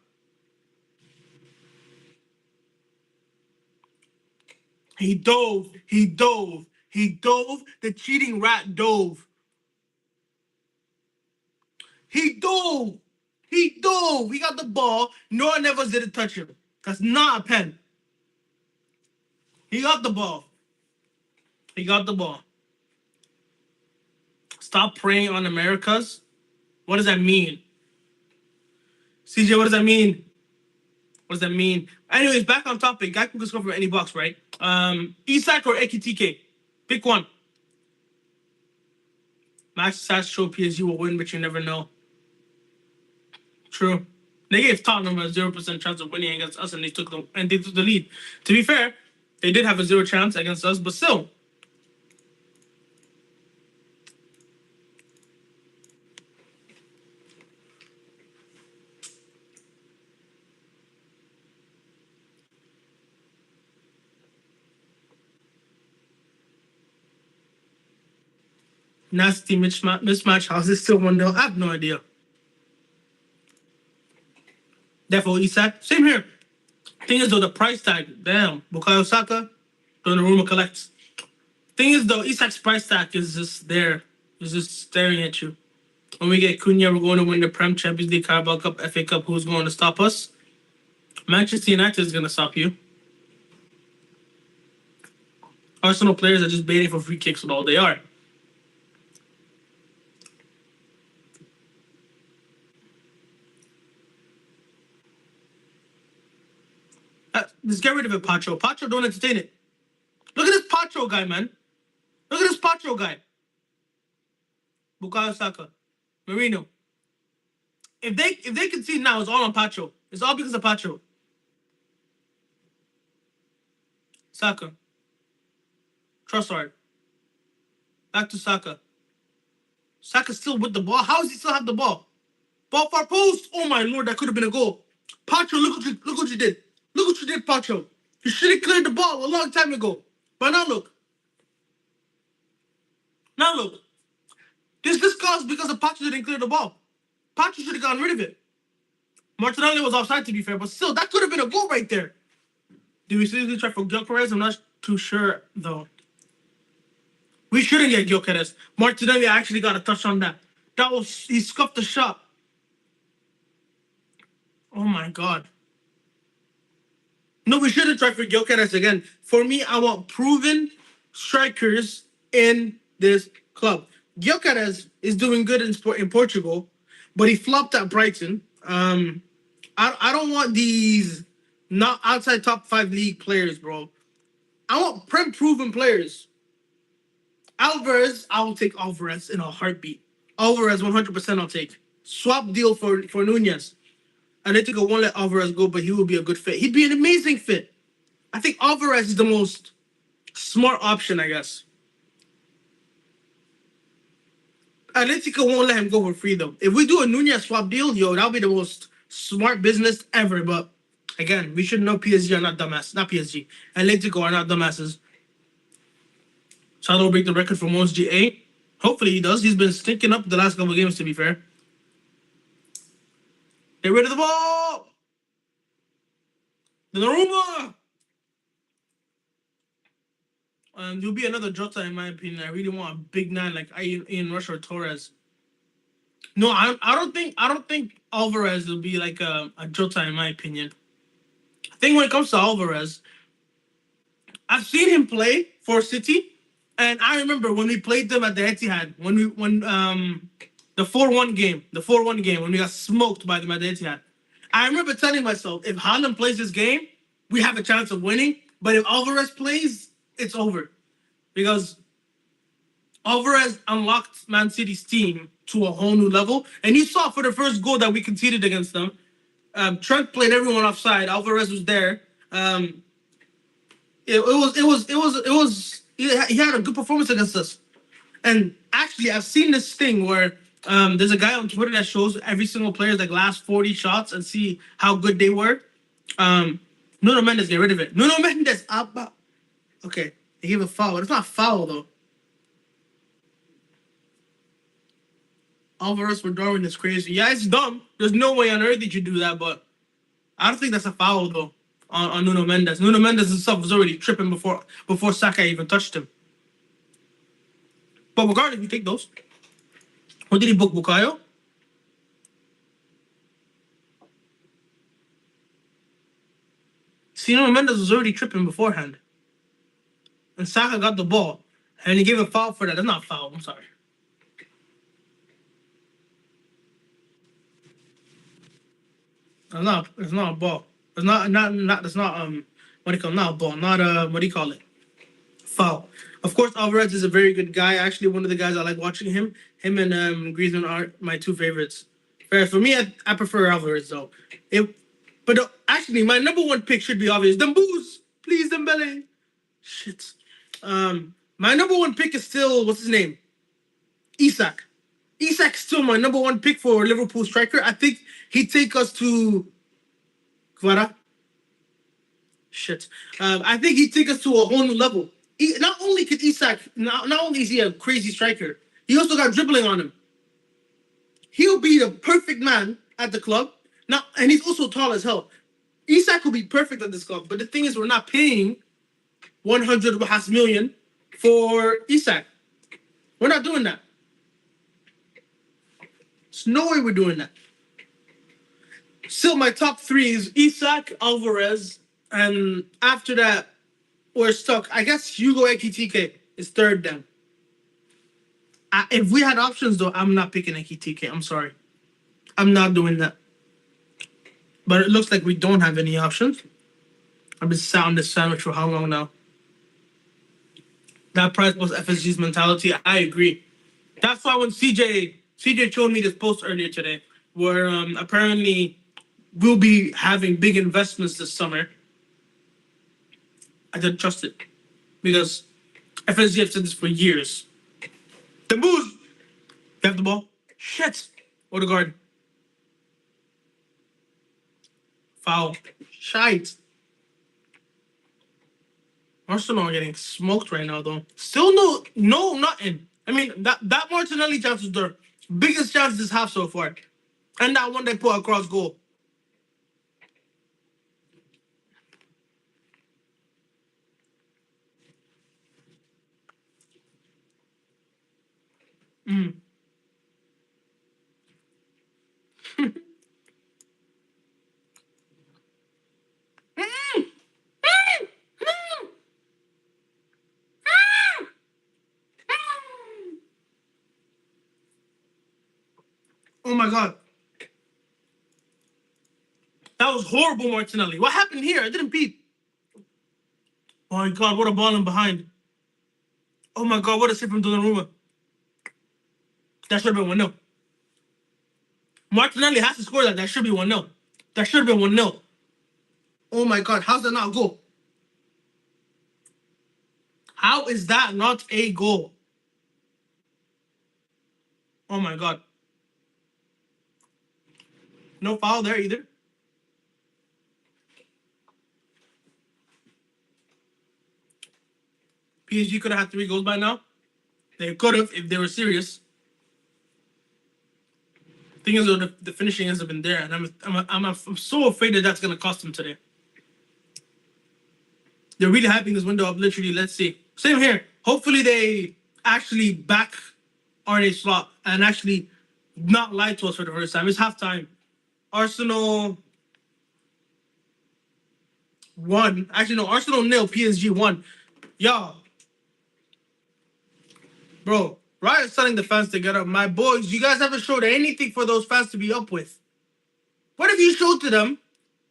[SPEAKER 1] He dove. He dove. He dove. The cheating rat dove. He dove. He dove. He got the ball. No one ever didn't touch him. That's not a pen. He got the ball. He got the ball. Stop preying on Americas. What does that mean? CJ, what does that mean? What does that mean? Anyways, back on topic. Guy can score from any box, right? Isak or Ekitike? Pick one. Max stats show PSG will win, but you never know. True. They gave Tottenham a 0% chance of winning against us, and they took the lead. To be fair, they did have a 0 chance against us, but still. Nasty mismatch. How's it still 1-0? I have no idea. Therefore, Isak. Same here. Thing is, though, the price tag. Damn. Bukayo Saka. Donnarumma collects. Thing is, though, Isak's price tag is just there. It's just staring at you. When we get Cunha, we're going to win the Prem, Champions League, Carabao Cup, FA Cup. Who's going to stop us? Manchester United is going to stop you. Arsenal players are just baiting for free kicks with all they are. Just get rid of it, Pacho. Pacho, don't entertain it. Look at this Pacho guy, man. Look at this Pacho guy. Bukayo Saka. Marino. If they concede now, it's all on Pacho. It's all because of Pacho. Saka. Trossard. Back to Saka. Saka's still with the ball. How does he still have the ball? Ball far post. Oh my lord, that could have been a goal. Pacho, look what you did. Look what you did, Pacho. You should have cleared the ball a long time ago. But now look. Now look. This caused because of Pacho didn't clear the ball. Pacho should have gotten rid of it. Martinelli was offside, to be fair, but still, that could have been a goal right there. Did we seriously try for Gyökeres? I'm not too sure, though. We shouldn't get Gyökeres. Martinelli actually got a touch on that. He scuffed the shot. Oh my god. No, we shouldn't try for Gyökeres again. For me, I want proven strikers in this club. Gyökeres is doing good in Portugal, but he flopped at Brighton. I don't want these not outside top 5 league players, bro. I want proven players. Alvarez, I will take Alvarez in a heartbeat. Alvarez, 100% I'll take. Swap deal for Nunez. Atletico won't let Alvarez go, but he will be a good fit. He'd be an amazing fit. I think Alvarez is the most smart option, I guess. Atletico won't let him go for free, though. If we do a Nunez swap deal, that'll be the most smart business ever. But again, we should know PSG are not dumbass. Not PSG. Atletico are not dumbasses. Salah will break the record for most GA. Hopefully he does. He's been stinking up the last couple of games, to be fair. Get rid of the ball! Donnarumma! There'll be another Jota, in my opinion. I really want a big 9 like Ian Rush or Torres. No, I don't think Alvarez will be like a Jota, in my opinion. I think when it comes to Alvarez, I've seen him play for City, and I remember when we played them at the Etihad, when the 4-1 game, when we got smoked by them at the Etihad. I remember telling myself, if Haaland plays this game, we have a chance of winning. But if Alvarez plays, it's over. Because Alvarez unlocked Man City's team to a whole new level. And you saw for the first goal that we conceded against them, Trent played everyone offside. Alvarez was there. He had a good performance against us. And actually, I've seen this thing where there's a guy on Twitter that shows every single player's like last 40 shots and see how good they were. Nuno Mendes, get rid of it. Nuno Mendes, okay, he gave a foul. It's not foul though. Alvarez for Darwin is crazy. Yeah, it's dumb. There's no way on earth that you do that, but I don't think that's a foul though on Nuno Mendes. Nuno Mendes himself was already tripping before Saka even touched him. But regardless, you take those. What did he book, Bukayo? See, Nuno Mendes was already tripping beforehand. And Saka got the ball. And he gave a foul for that. That's not a foul. I'm sorry. It's not. It's not a ball. It's not. It's not. What do you call it? Not a ball. Not a. What do you call it? Foul. Of course, Alvarez is a very good guy. Actually, one of the guys I like watching him. Him and Griezmann are my two favorites. For me, I prefer Alvarez though. It, but actually, my number one pick should be obvious. Dembouz, please, Dembele. Shit. My number one pick is still what's his name? Isak. Isak's still my number one pick for Liverpool striker. I think he'd take us to Kvara. Shit. I think he'd take us to a whole new level. Not only could Isak, not only is he a crazy striker, he also got dribbling on him. He'll be the perfect man at the club. Now, and he's also tall as hell. Isak will be perfect at this club, but the thing is, we're not paying 100 million for Isak. We're not doing that. There's no way we're doing that. Still, my top three is Isak, Alvarez, and after that, we're stuck. I guess Hugo Ekitike is third then. If we had options, though, I'm not picking Ekitike. I'm sorry. I'm not doing that. But it looks like we don't have any options. I've been sat on this sandwich for how long now? That price plus FSG's mentality, I agree. That's why when CJ showed me this post earlier today, where apparently we'll be having big investments this summer, I didn't trust it. Because FSG have said this for years. The moves! You have the ball? Shit! Odegaard. Foul. Shite. Arsenal are getting smoked right now, though. Still no, nothing. I mean, that Martinelli chance was their biggest chance this half so far. And that one they put across goal. Mm. Oh my god. That was horrible, Martinelli. What happened here? I didn't peep. Oh my god, what a ball in behind. Oh my god, what a save from Donnarumma. That should have been 1-0. Martinelli has to score that. That should be 1-0. That should have been 1-0. Oh my god, how's that not a goal? How is that not a goal? Oh my god. No foul there either. PSG could have had 3 goals by now. They could have if they were serious. Thing is, though, the finishing hasn't been there, and I'm so afraid that that's gonna cost them today. They're really hyping this window up. Literally, let's see. Same here. Hopefully, they actually back Arne Slot and actually not lie to us for the first time. It's halftime. Arsenal won. Actually, no. Arsenal nil. PSG won. Y'all, bro. Riot's telling the fans to get up. My boys, you guys haven't showed anything for those fans to be up with. What if you showed to them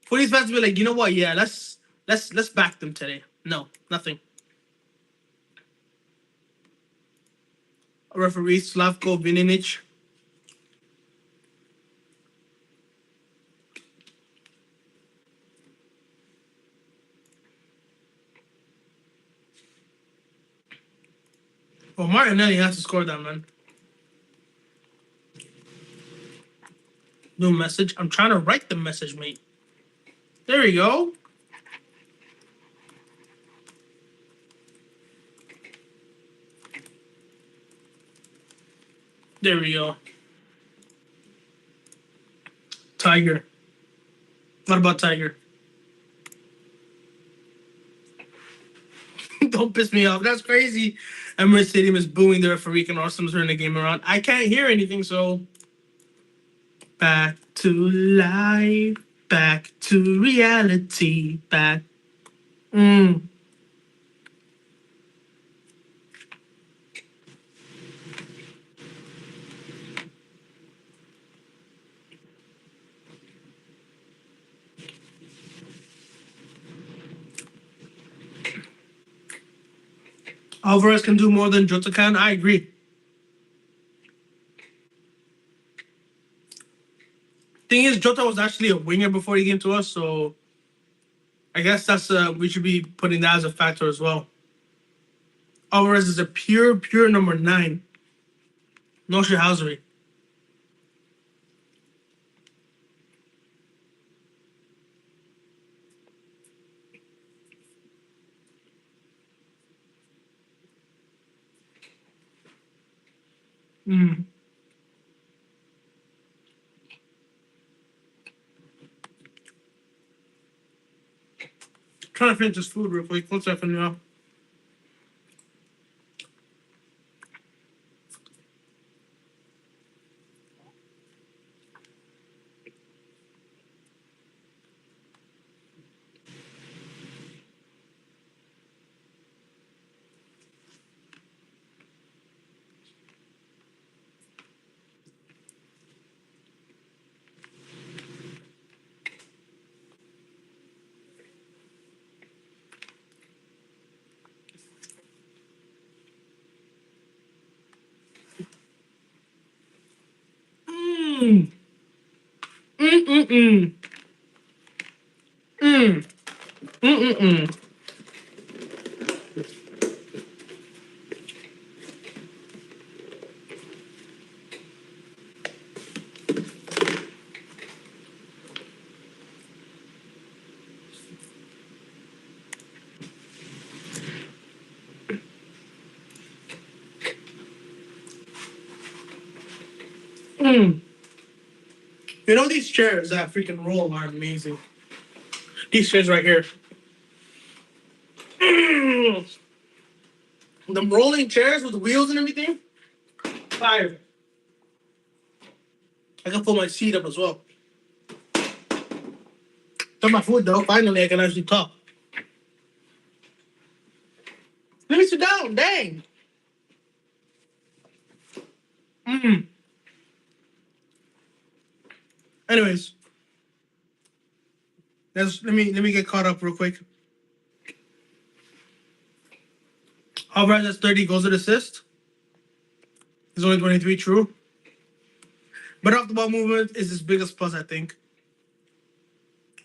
[SPEAKER 1] for these fans to be like, you know what? Yeah, let's back them today. No, nothing. Referee Slavko Vininic. Oh, Martinelli has to score that, man. New message. I'm trying to write the message, mate. There we go. There we go. Tiger. What about Tiger? Don't piss me off. That's crazy. Emirates Stadium is booing the referee and Arsenal's turning the game around. I can't hear anything, so back to life, back to reality, back. Mm. Alvarez can do more than Jota can. I agree. Thing is, Jota was actually a winger before he came to us, so I guess that's we should be putting that as a factor as well. Alvarez is a pure number 9. No shithousery. Mm. Trying to finish this food real quick. One second, y'all. Mm. Mm-mm-mm. Mm. Mm-mm-mm. Mm. You know these chairs that freaking roll are amazing. These chairs right here. Mm. The rolling chairs with the wheels and everything. Fire. I can pull my seat up as well. Got my food though. Finally, I can actually talk. Let me sit down. Dang. Mm. Anyways, let me get caught up real quick. Alvarez has 30 goals and assists. He's only 23, true. But off the ball movement is his biggest plus, I think.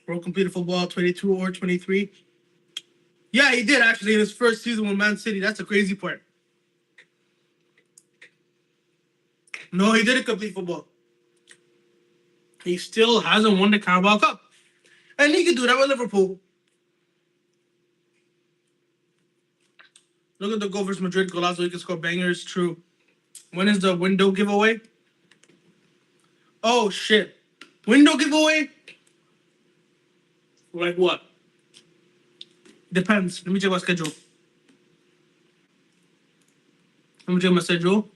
[SPEAKER 1] World completed football 22 or 23. Yeah, he did actually in his first season with Man City. That's the crazy part. No, he didn't complete football. He still hasn't won the Carabao Cup. And he can do that with Liverpool. Look at the goal versus Madrid. Golazo, he can score bangers. True. When is the window giveaway? Oh, shit. Window giveaway? Like what? Depends. Let me check my schedule. Let me check my schedule.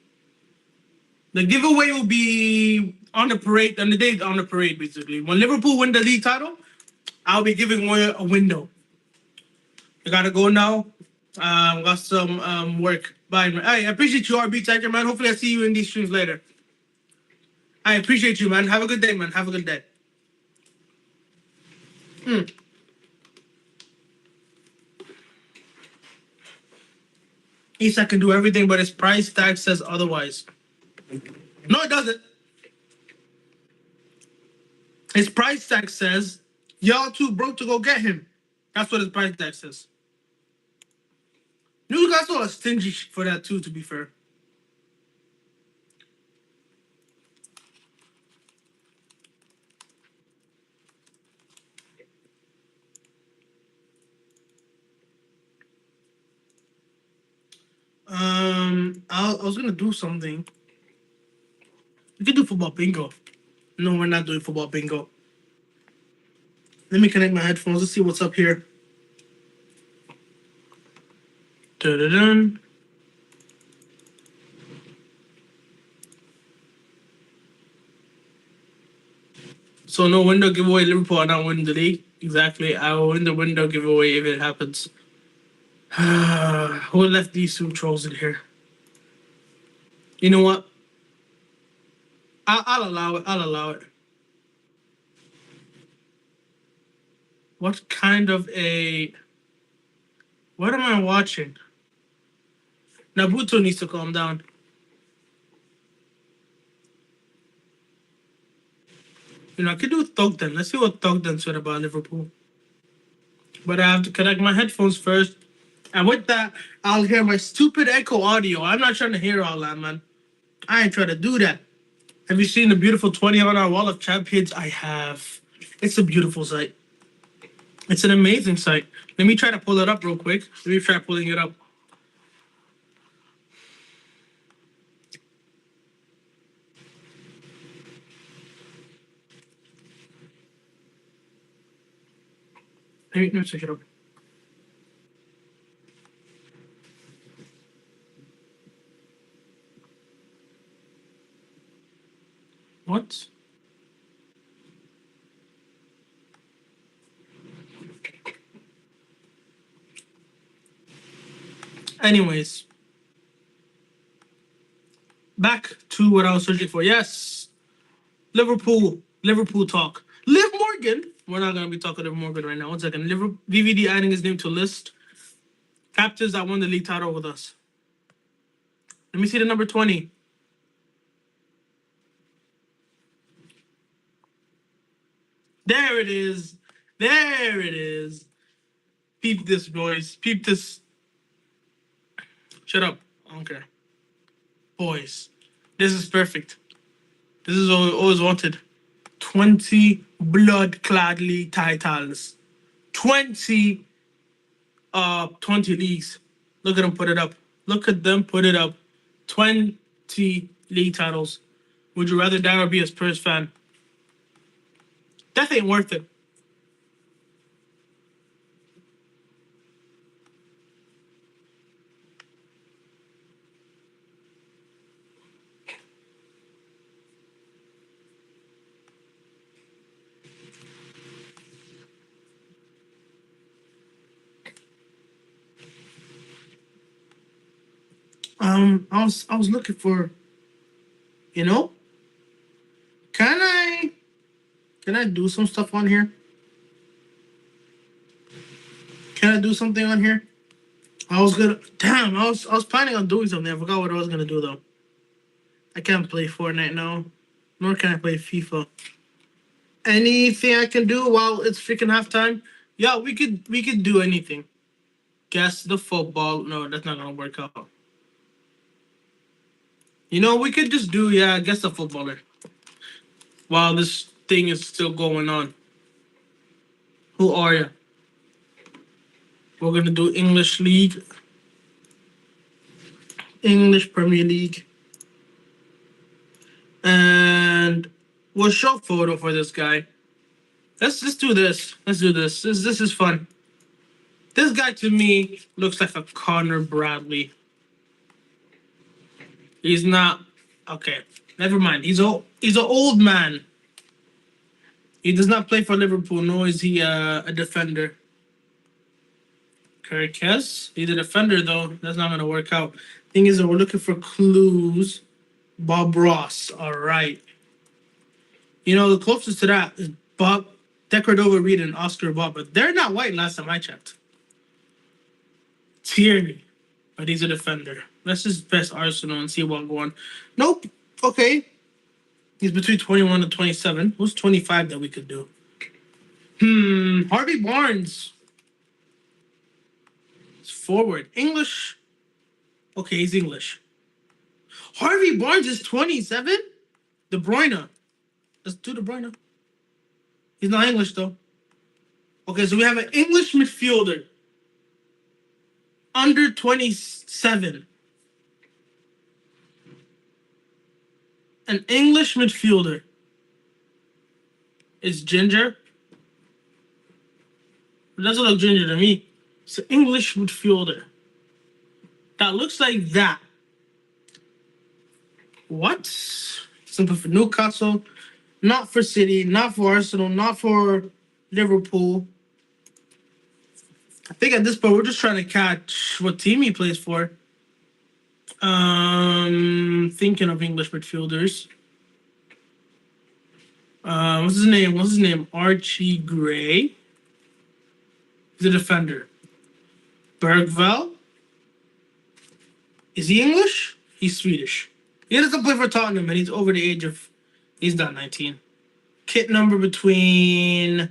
[SPEAKER 1] The giveaway will be on the parade, on the day on the parade, basically. When Liverpool win the league title, I'll be giving away a window. I gotta go now. Got some work. Bye, man. I appreciate you, RB Tiger, man. Hopefully, I see you in these streams later. I appreciate you, man. Have a good day, man. Have a good day. Mm. Isak can do everything, but his price tag says otherwise. No, it doesn't. His price tag says y'all too broke to go get him. That's what his price tag says. Newcastle are stingy for that too, to be fair. I was gonna do something. We could do football bingo. No, we're not doing football bingo. Let me connect my headphones. Let's see what's up here. Dun-dun-dun. So no window giveaway. Liverpool are not winning the league. Exactly. I will win the window giveaway if it happens. Who left these two trolls in here? You know what? I'll allow it. I'll allow it. What kind of a... What am I watching? Nabuto needs to calm down. You know, I could do Thogden. Let's see what Thogden said about Liverpool. But I have to connect my headphones first. And with that, I'll hear my stupid echo audio. I'm not trying to hear all that, man. I ain't trying to do that. Have you seen the beautiful 20 on our wall of champions? I have. It's a beautiful sight. It's an amazing sight. Let me try to pull it up real quick. Let me try pulling it up. Let me check it up. What? Anyways, back to what I was searching for. Yes, Liverpool talk. Liv Morgan. We're not gonna be talking to Morgan right now. 1 second. VVD adding his name to list. Captives that won the league title with us. Let me see the number 20. There it is. There it is. Peep this, boys. Peep this. Shut up. I don't care. Boys, this is perfect. This is what we always wanted. 20 blood-clad league titles. 20 leagues. Look at them put it up. Look at them put it up. 20 league titles. Would you rather die or be a Spurs fan? That ain't worth it. I was looking for, you know, can I do some stuff on here? Can I do something on here? I was planning on doing something. I forgot what I was gonna do though. I can't play Fortnite now, nor can I play FIFA. Anything I can do while it's freaking halftime? Yeah, we could do anything. Guess the football. No, that's not gonna work out. You know, we could just do guess the footballer while this thing is still going on. Who are you? We're gonna do English League, English Premier League, and we'll show photo for this guy. Let's just do this. Let's do this. This is fun. This guy to me looks like a Connor Bradley. He's not okay. Never mind. He's an old man. He does not play for Liverpool, nor is he a defender. Kirkes, he's a defender though. That's not gonna work out. Thing is that we're looking for clues. Bob Ross. All right. You know, the closest to that is Bob Decordova Reed and Oscar Bob, but they're not white last time I checked. Tierney, but he's a defender. Let's just press Arsenal and see what going. Nope. Okay. He's between 21 and 27. Who's 25 that we could do? Harvey Barnes. It's forward. English. Okay, he's English. Harvey Barnes is 27? De Bruyne. Let's do De Bruyne. He's not English, though. Okay, so we have an English midfielder. Under 27. An English midfielder. Is ginger. It doesn't look ginger to me. It's an English midfielder. That looks like that. What? Something for Newcastle. Not for City. Not for Arsenal. Not for Liverpool. I think at this point we're just trying to catch what team he plays for. Thinking of English midfielders. What's his name? What's his name? Archie Gray. He's a defender. Bergvall. Is he English? He's Swedish. He doesn't play for Tottenham, and he's over the age of. He's not 19. Kit number between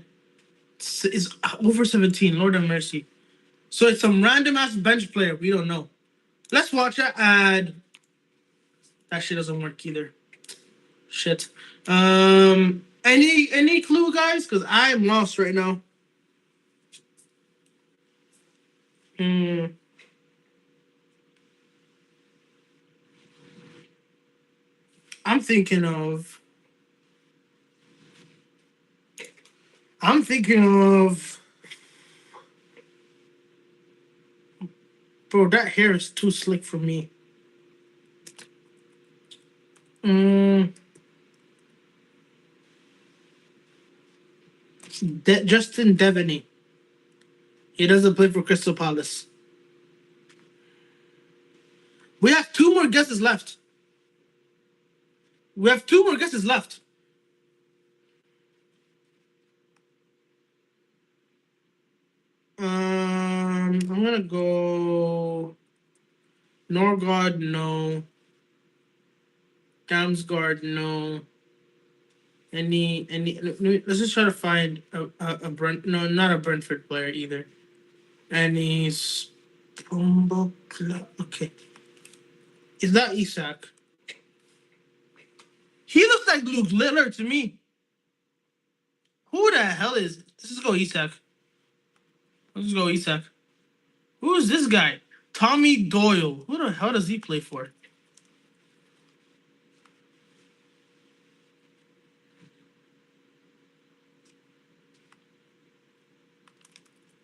[SPEAKER 1] is over 17. Lord have mercy. So it's some random ass bench player. We don't know. Let's watch it. And that shit doesn't work either. Shit. Any clue, guys? Because I'm lost right now. I'm thinking of. Bro, that hair is too slick for me. Justin Devaney. He doesn't play for Crystal Palace. We have two more guesses left. I'm gonna go Norgard, no. Damsgaard, no. Let's just try to find a Brent. No, not a Brentford player either. Any okay. Is that Isak? He looks like Luke Littler to me. Who the hell is? Let's just go Isak. Who is this guy? Tommy Doyle. Who the hell does he play for?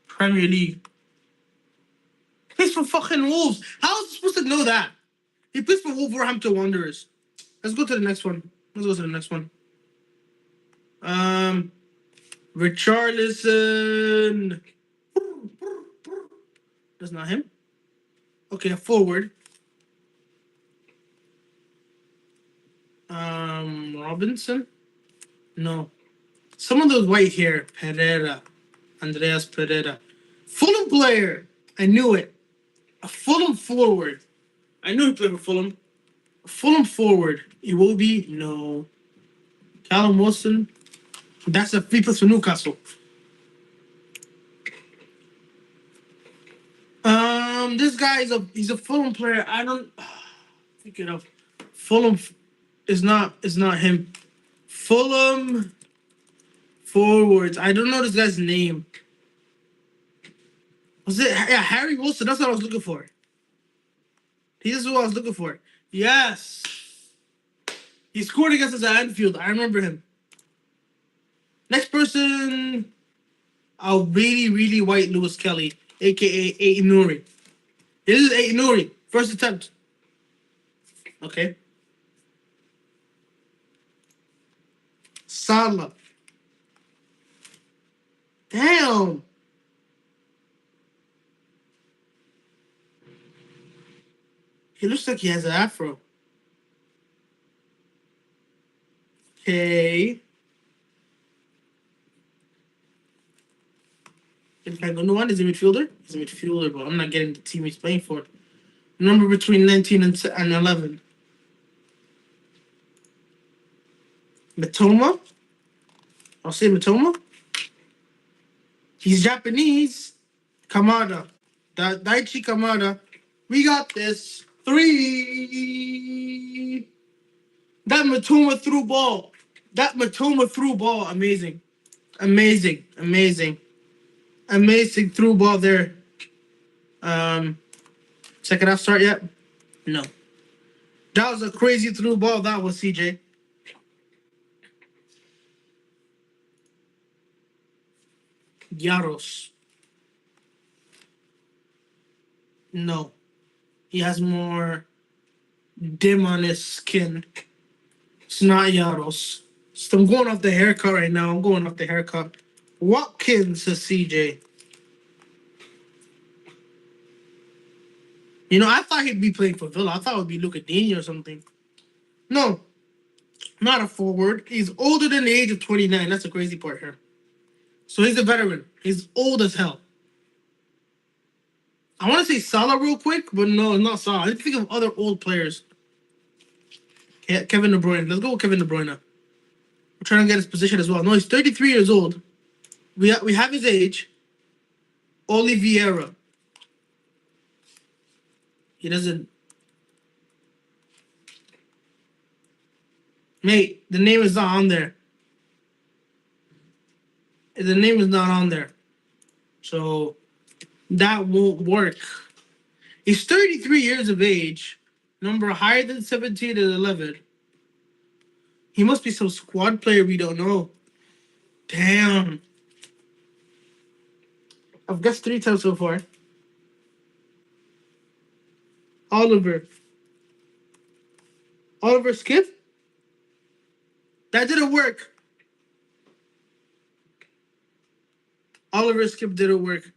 [SPEAKER 1] Premier League. Plays for fucking Wolves. How is he supposed to know that? He plays for Wolverhampton Wanderers. Let's go to the next one. Richarlison. That's not him. Okay, a forward. Robinson? No. Some of those white hair. Andreas Pereira. Fulham player. I knew it. A Fulham forward. I knew he played for Fulham. A Fulham forward. Iwobi? No. Callum Wilson? That's a free plus for Newcastle. This guy he's a Fulham player. I don't pick it up. Fulham is not him. Fulham forwards. I don't know this guy's name. Was it Harry Wilson? That's what I was looking for. He's who I was looking for. Yes. He scored against us at Anfield. I remember him. Next person, a really, really white Lewis Kelly, a.k.a. Aït Nouri. This is Aït Nouri. First attempt. Okay. Salah. Damn. He looks like he has an afro. Okay. Can I go no one? Is he a midfielder? He's a midfielder, but I'm not getting the team he's playing for. Number between 19 and 11. Matoma? I'll say Matoma. He's Japanese. Kamada. Daichi Kamada. We got this. 3. That Matoma through ball. Amazing. Amazing through ball there. Second half start yet? No. That was a crazy through ball. That was CJ. Yaros. No. He has more dim on his skin. It's not Yaros. So I'm going off the haircut right now. Watkins to CJ. You know, I thought he'd be playing for Villa. I thought it would be Luca Dini or something. No. Not a forward. He's older than the age of 29. That's the crazy part here. So he's a veteran. He's old as hell. I want to say Salah real quick, but no, it's not Salah. I need to think of other old players. Kevin De Bruyne. Let's go with Kevin De Bruyne. We're trying to get his position as well. No, he's 33 years old. We have his age. Oliveira. He doesn't. Mate, the name is not on there. The name is not on there. So that won't work. He's 33 years of age. Number higher than 17 and 11. He must be some squad player we don't know. Damn. I've guessed 3 times so far. Oliver Skip? That didn't work. Oliver Skip didn't work.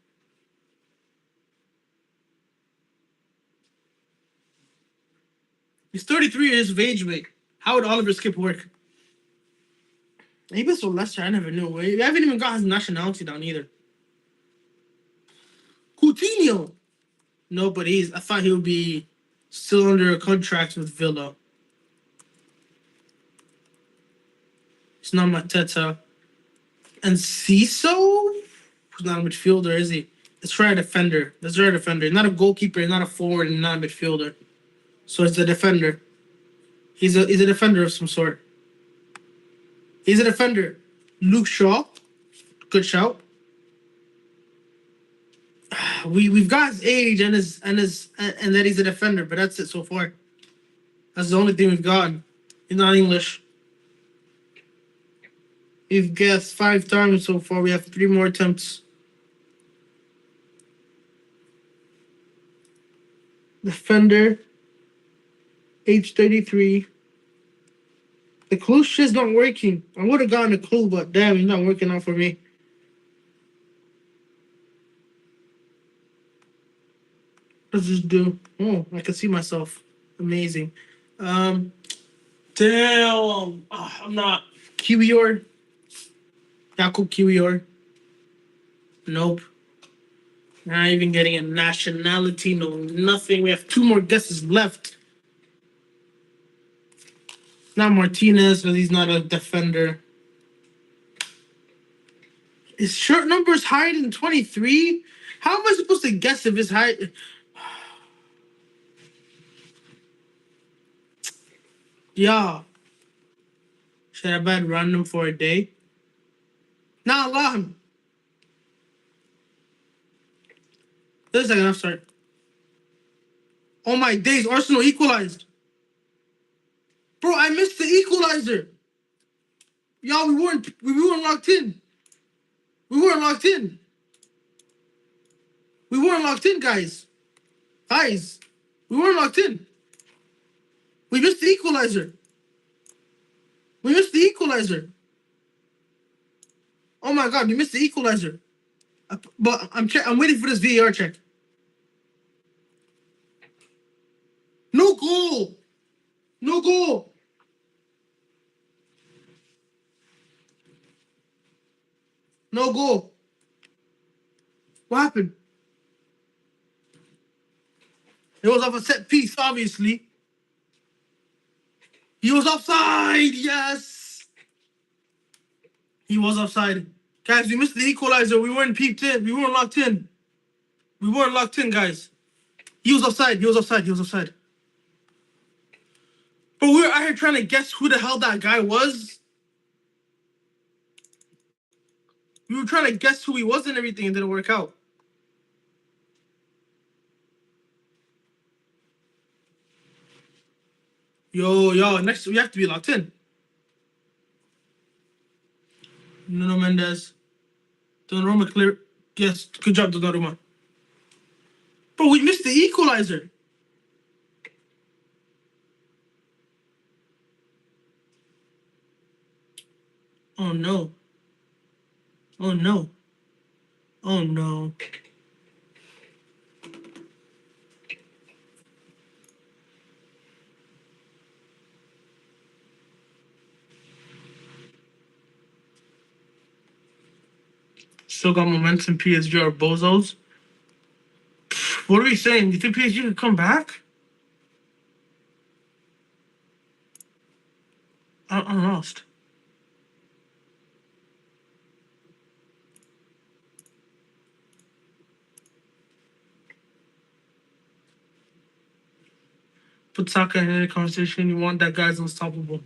[SPEAKER 1] He's 33 years of age, mate. How would Oliver Skip work? Maybe it's so Leicester, I never knew. We haven't even got his nationality down either. Coutinho. No, but I thought he would be still under a contract with Villa. It's not Mateta. And Ciso? He's not a midfielder, is he? It's right defender. That's right defender. Not a goalkeeper, not a forward, and not a midfielder. So it's a defender. He's a defender of some sort. He's a defender. Luke Shaw. Good shout. We've got his age and that he's a defender, but that's it so far. That's the only thing we've gotten. He's not English. We've guessed 5 times so far. We have 3 more attempts. Defender. Age 33. The clue shit's not working. I would have gotten a clue, but damn, it's not working out for me. Let's just do. Oh, I can see myself. Amazing. Damn. I'm not. Kiwior. Jakub Kiwior. Nope. Not even getting a nationality. No, nothing. We have 2 more guesses left. Not Martinez, because he's not a defender. His shirt number is higher than 23? How am I supposed to guess if it's high? Yeah. Should I bet random for a day? Nah, allow him. This is like enough start. Oh my days, Arsenal equalized. Bro, I missed the equalizer. Y'all, we weren't locked in. We weren't locked in. We weren't locked in, guys. Guys, we weren't locked in. We missed the equalizer. We missed the equalizer. Oh my god, we missed the equalizer. But I'm waiting for this VAR check. No goal. No goal. No goal. What happened? It was off a set piece, obviously. He was offside. Yes. He was offside. Guys, we missed the equalizer. We weren't peeped in. We weren't locked in. We weren't locked in, guys. He was offside. He was offside. He was offside. But we were out here trying to guess who the hell that guy was. We were trying to guess who he was and everything. It didn't work out. Yo, next we have to be locked in. Nuno Mendes. Donnarumma clear. Yes, good job, Donnarumma. Bro, we missed the equalizer. Oh no. Oh no. Oh no. Still got momentum. PSG are bozos. What are we saying? You think PSG could come back? I'm lost. Put Saka in the conversation. You want that guy's unstoppable.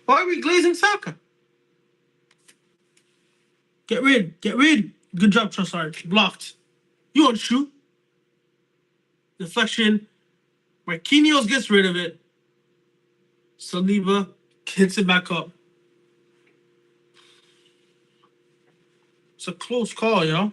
[SPEAKER 1] Why are we glazing Saka? Get rid. Get rid. Good job, Trossard. Blocked. You want to shoot? Deflection. Marquinhos gets rid of it. Saliba hits it back up. It's a close call, yo.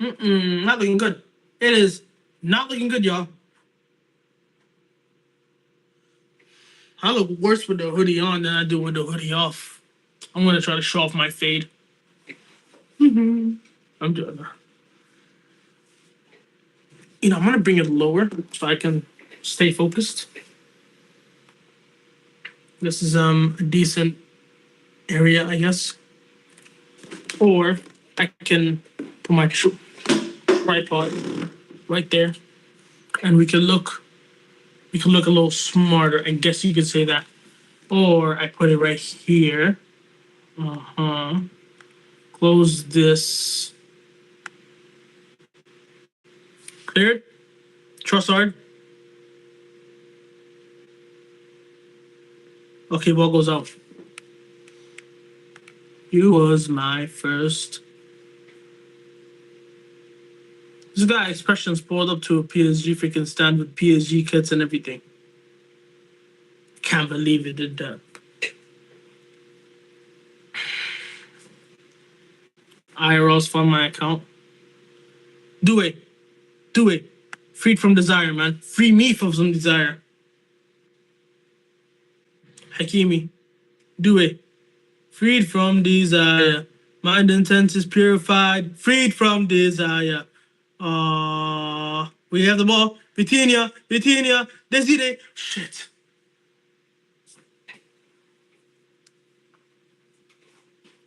[SPEAKER 1] Not looking good. It is not looking good, y'all. I look worse with the hoodie on than I do with the hoodie off. I'm gonna try to show off my fade. I'm doing that. I'm gonna bring it lower so I can stay focused. This is a decent area, I guess. Or I can put my tripod right there, and we can look a little smarter. I guess you could say that. Or I put it right here. Close this. Cleared. Trossard. Okay, ball goes out. You was my first. This guy expressions pulled up to a PSG freaking stand with PSG kits and everything. Can't believe it did that. IRL's from my account. Do it. Do it. Freed from desire, man. Free me from some desire. Hakimi. Do it. Freed from desire. Mind intent is purified. Freed from desire. We have the ball. Vitinha. Desire. Shit.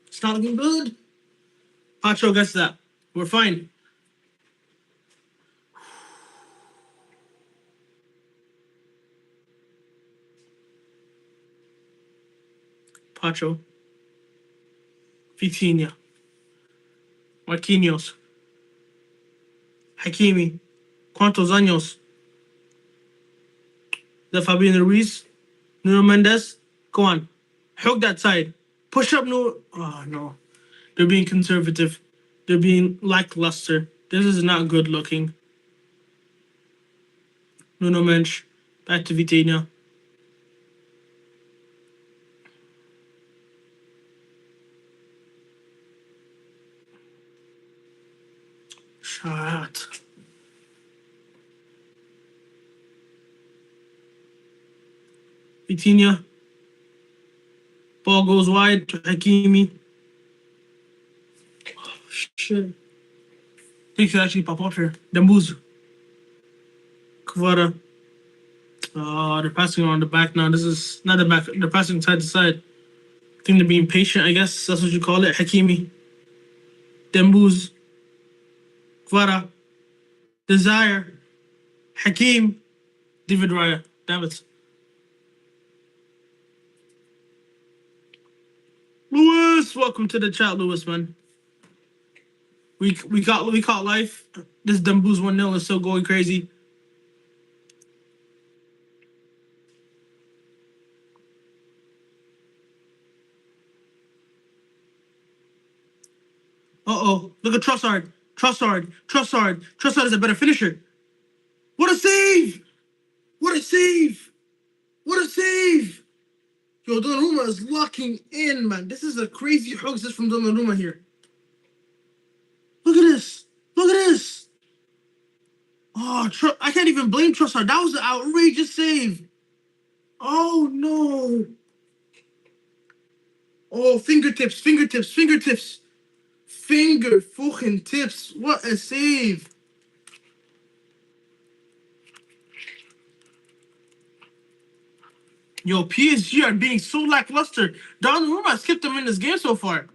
[SPEAKER 1] It's not looking good. Pacho gets that. We're fine. Pacho. Vitinha. Marquinhos. Hakimi. ¿Cuántos años? The Fabian Ruiz. Nuno Mendes. Go on. Hook that side. Push up no. Oh, no. They're being conservative. They're being lackluster. This is not good looking. Nuno Mensch. Back to Vitinha. Shot. Vitinha. Ball goes wide to Hakimi. Oh, shit. Things should actually pop up here. Dembouz. Kvara. Oh, they're passing on the back now. This is not the back. They're passing side to side. I think they're being patient, I guess. That's what you call it. Hakimi. Dembouz. Kvara. Desire. Hakim. David Raya. Damn it. Lewis, welcome to the chat, Lewis, man. We caught life. This Dembouz 1-0 is still going crazy. Uh-oh. Look at Trossard. Trossard is a better finisher. What a save! What a save! Yo, Donnarumma is locking in, man. This is a crazy hug assist from Donnarumma here. Look at this. Oh, I can't even blame Trossard. That was an outrageous save. Oh, no. Oh, fingertips. Finger fucking tips. What a save. Yo, PSG are being so lackluster. Donnarumma skipped them in this game so far.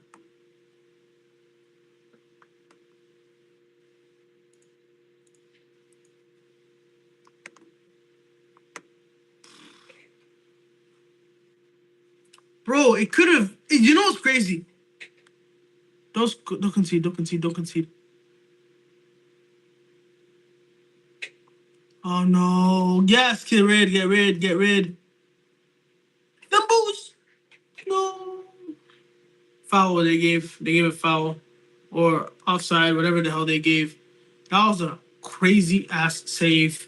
[SPEAKER 1] Bro, it could have. You know what's crazy? Don't concede. Don't concede. Don't concede. Oh no! Yes, get rid. Get rid. Get rid. The boost. No. Foul. They gave. They gave a foul, or offside, whatever the hell they gave. That was a crazy ass save.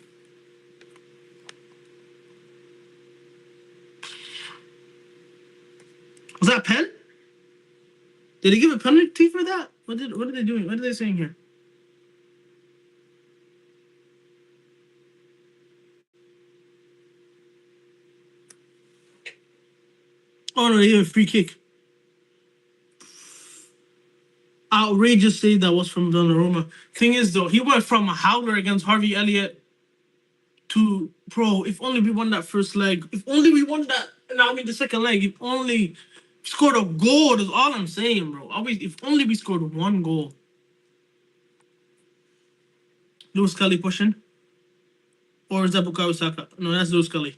[SPEAKER 1] Was that a pen? Did they give a penalty for that? What are they doing? What are they saying here? Oh no, they gave a free kick. Outrageous save that was from Donnarumma. Thing is though, he went from a howler against Harvey Elliott to bro. If only we won that first leg. If only we won that. No, I mean the second leg. If only scored a goal. That's all I'm saying, bro. Always, if only we scored one goal. Lewis Kelly pushing, or is that Bukayo Saka? No, that's Lewis Kelly.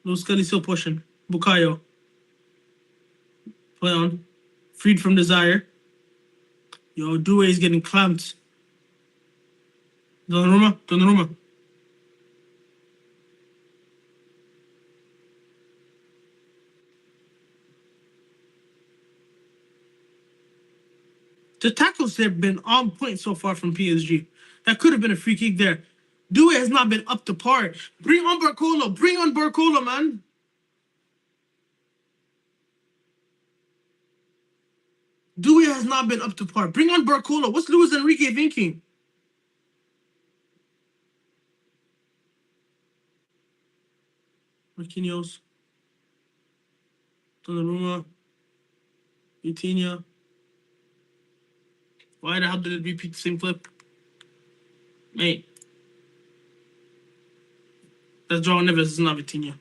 [SPEAKER 1] Lewis Kelly still pushing. Bukayo play on. Freed from desire. Yo, Due is getting clamped. Donnarumma, Donnarumma. The tackles have been on point so far from PSG. That could have been a free kick there. Due has not been up to par. Bring on Barcola. Bring on Barcola, man. Dewey has not been up to par. Bring on Barcola. What's Luis Enrique thinking? Marquinhos. Donnarumma. Vitinha. Why the hell did it repeat the same clip? Mate. That's João Neves. It's not Vitinha.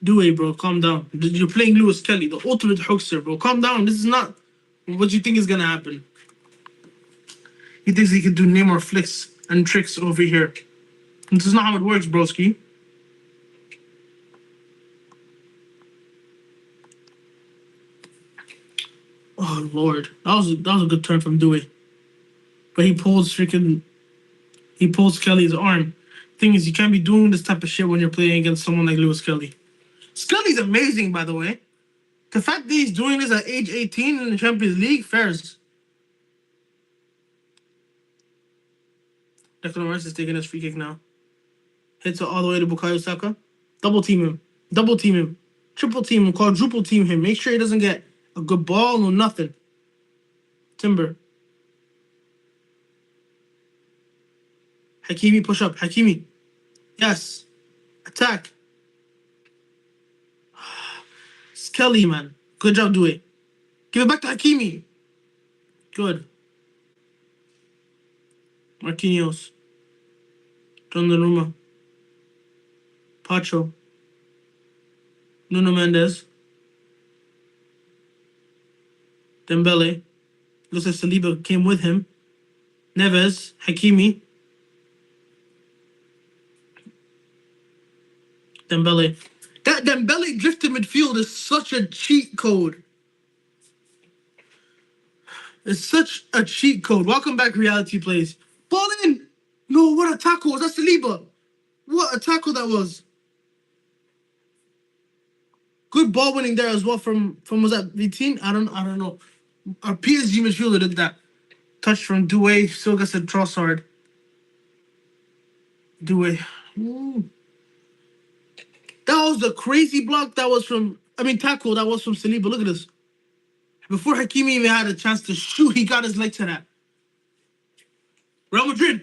[SPEAKER 1] Dewey, bro. Calm down. You're playing Lewis Kelly, the ultimate hoaxer, bro. Calm down. This is not what you think is going to happen. He thinks he can do Neymar flicks and tricks over here. This is not how it works, broski. Oh Lord, that was a good turn from Dewey, but he pulls Kelly's arm. Thing is, you can't be doing this type of shit when you're playing against someone like Lewis Kelly. Skelly's amazing, by the way. The fact that he's doing this at age 18 in the Champions League, fairs. Declan Rice is taking his free kick now. Hits it all the way to Bukayo Saka. Double team him. Double team him. Triple team him. Quadruple team him. Make sure he doesn't get a good ball or nothing. Timber. Hakimi push up. Hakimi. Yes. Attack. Skelly, man. Good job, Dewey. Give it back to Hakimi. Good. Marquinhos. Donnarumma. Pacho. Nuno Mendes. Dembele. Looks like Saliba came with him. Neves. Hakimi. Dembele. That Dembele drifted midfield is such a cheat code. It's such a cheat code. Welcome back, Reality Plays. Ball in! No, what a tackle. Was that Saliba? What a tackle that was. Good ball winning there as well from was that Vitin? I don't know. Our PSG midfielder did that. Touch from Doué. Still gets a Trossard. Doué. That was the crazy block that was from tackle that was from Saliba. Look at this. Before Hakimi even had a chance to shoot, he got his leg to that. Real Madrid.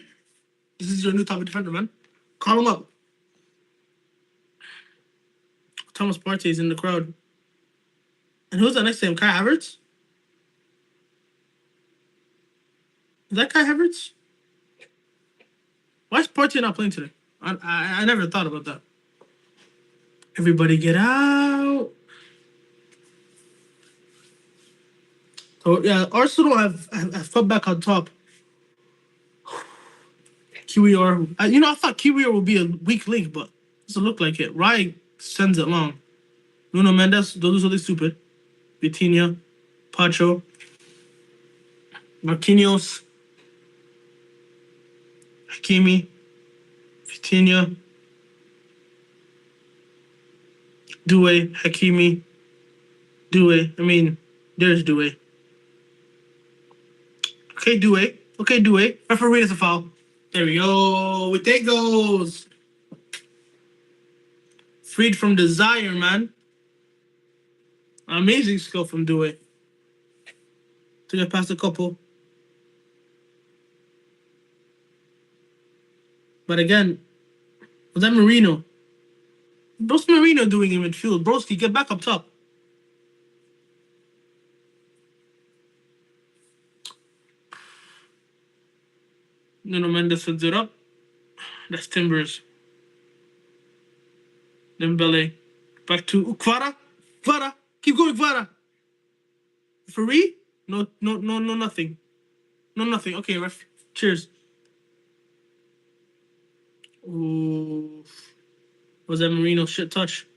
[SPEAKER 1] This is your new top defender, man. Call him up. Thomas Partey is in the crowd. And who's that next to him? Kai Havertz? Is that Kai Havertz? Why is Partey not playing today? I never thought about that. Everybody get out. So yeah, Arsenal have come back on top. QER, I thought QER would be a weak link, but it doesn't look like it. Rye sends it long. Nuno Mendes, don't do something stupid. Vitinha, Pacho, Marquinhos, Hakimi, Vitinha, Due, Hakimi, Due. I mean, there's Due. Okay, Due. Okay, Due. Referee is a foul. There we go. We take those. Freed from desire, man. Amazing skill from Due. To get past a couple. But again, was that Marino? What's Marino doing in midfield? Broski, get back up top. Nuno Mendes sends it up. That's Timbers. Dembele. Back to Kvara. Kvara. Keep going, Kvara. Free? No, nothing. No, nothing. Okay, ref. Cheers. Ooh. Was that Marino shit touch?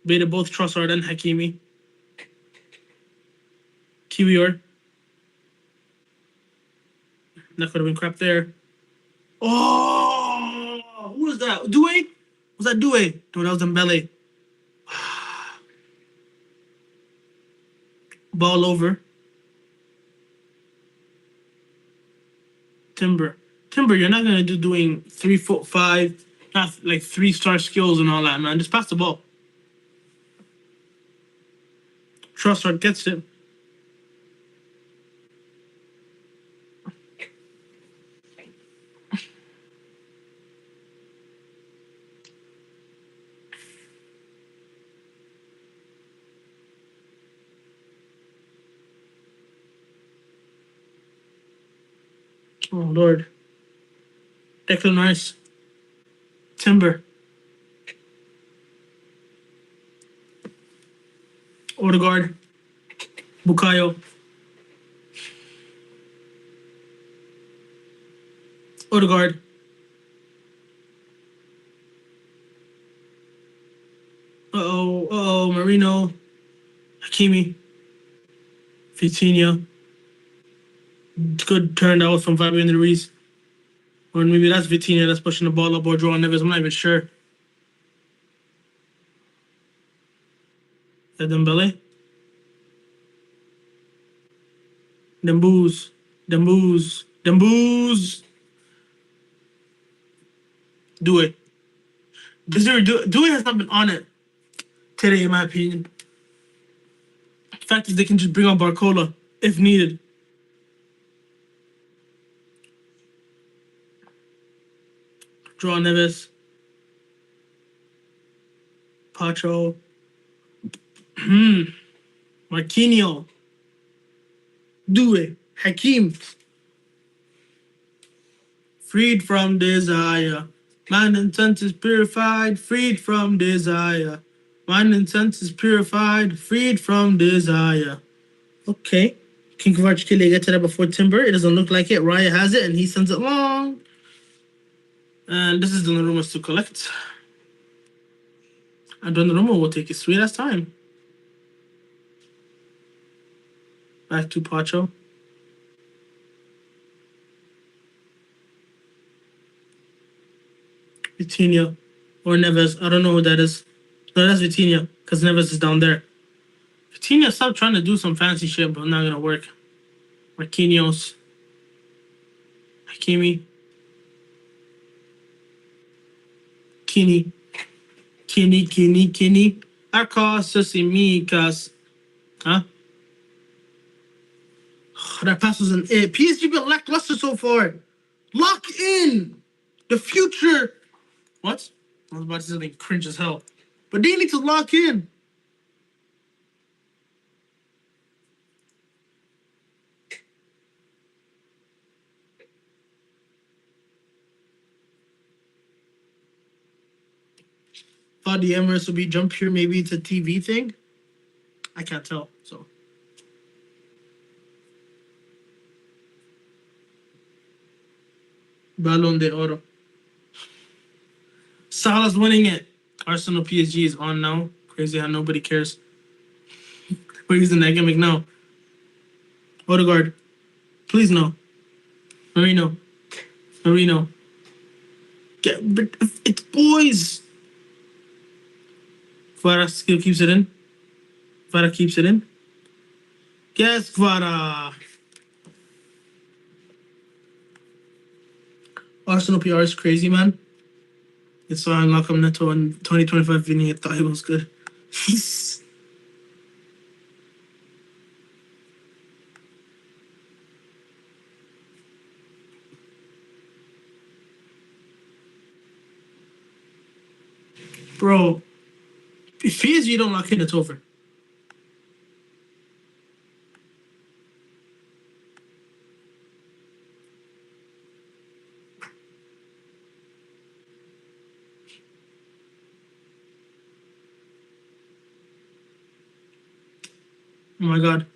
[SPEAKER 1] Baited both Trossard and Hakimi. QER. That could have been crap there. Oh! Who was that? Due? Was that Due? No, that was Dembele. Ball over. Timber, you're not gonna do doing 3 foot 5, not like 3-star skills and all that, man. Just pass the ball. Trossard gets it. Oh Lord. Declan Rice. Timber. Odegaard. Bukayo. Odegaard. Marino. Hakimi. Vitinha. Good turn that was from Fabian Ruiz. Or maybe that's Vitinha that's pushing the ball up or drawing Neves. I'm not even sure. Dembele. Dembouz. Do it. Dewey has not been on it today, in my opinion. The fact is, they can just bring on Barcola if needed. Draw Neves. Pacho. Marquinhos. Due. Hakim. Freed from desire. Mind and senses purified. Freed from desire. Mind and senses purified. Freed from desire. Okay. King Kvaratskhelia get to that before Timber. It doesn't look like it. Raya has it, and he sends it long. And this is Donnarumma's to collect. And Donnarumma will take his sweet ass time. Back to Pacho. Vitinha or Neves. I don't know who that is. No, that's Vitinha because Neves is down there. Vitinha, stop trying to do some fancy shit, but not gonna work. Marquinhos. Hakimi. Kinney. Arcos Simicas. Huh? That pass was an it. PSG been lackluster so far. Lock in the future. What? I was about to say something cringe as hell. But they need to lock in. how the Emirates will be jump here. Maybe it's a TV thing. I can't tell. So Ballon d'Oro. Salah's winning it. Arsenal PSG is on now. Crazy how nobody cares. We're using that gimmick now. Odegaard. Please no. Marino. Marino. Get rid of it, boys. Kvara still keeps it in. Kvara keeps it in. Yes, Kvara. Arsenal PR is crazy, man. It's why I unlock him Neto in 2025 Vinny. I thought he was good. Bro, if PSG don't lock in, it's over. Oh my god.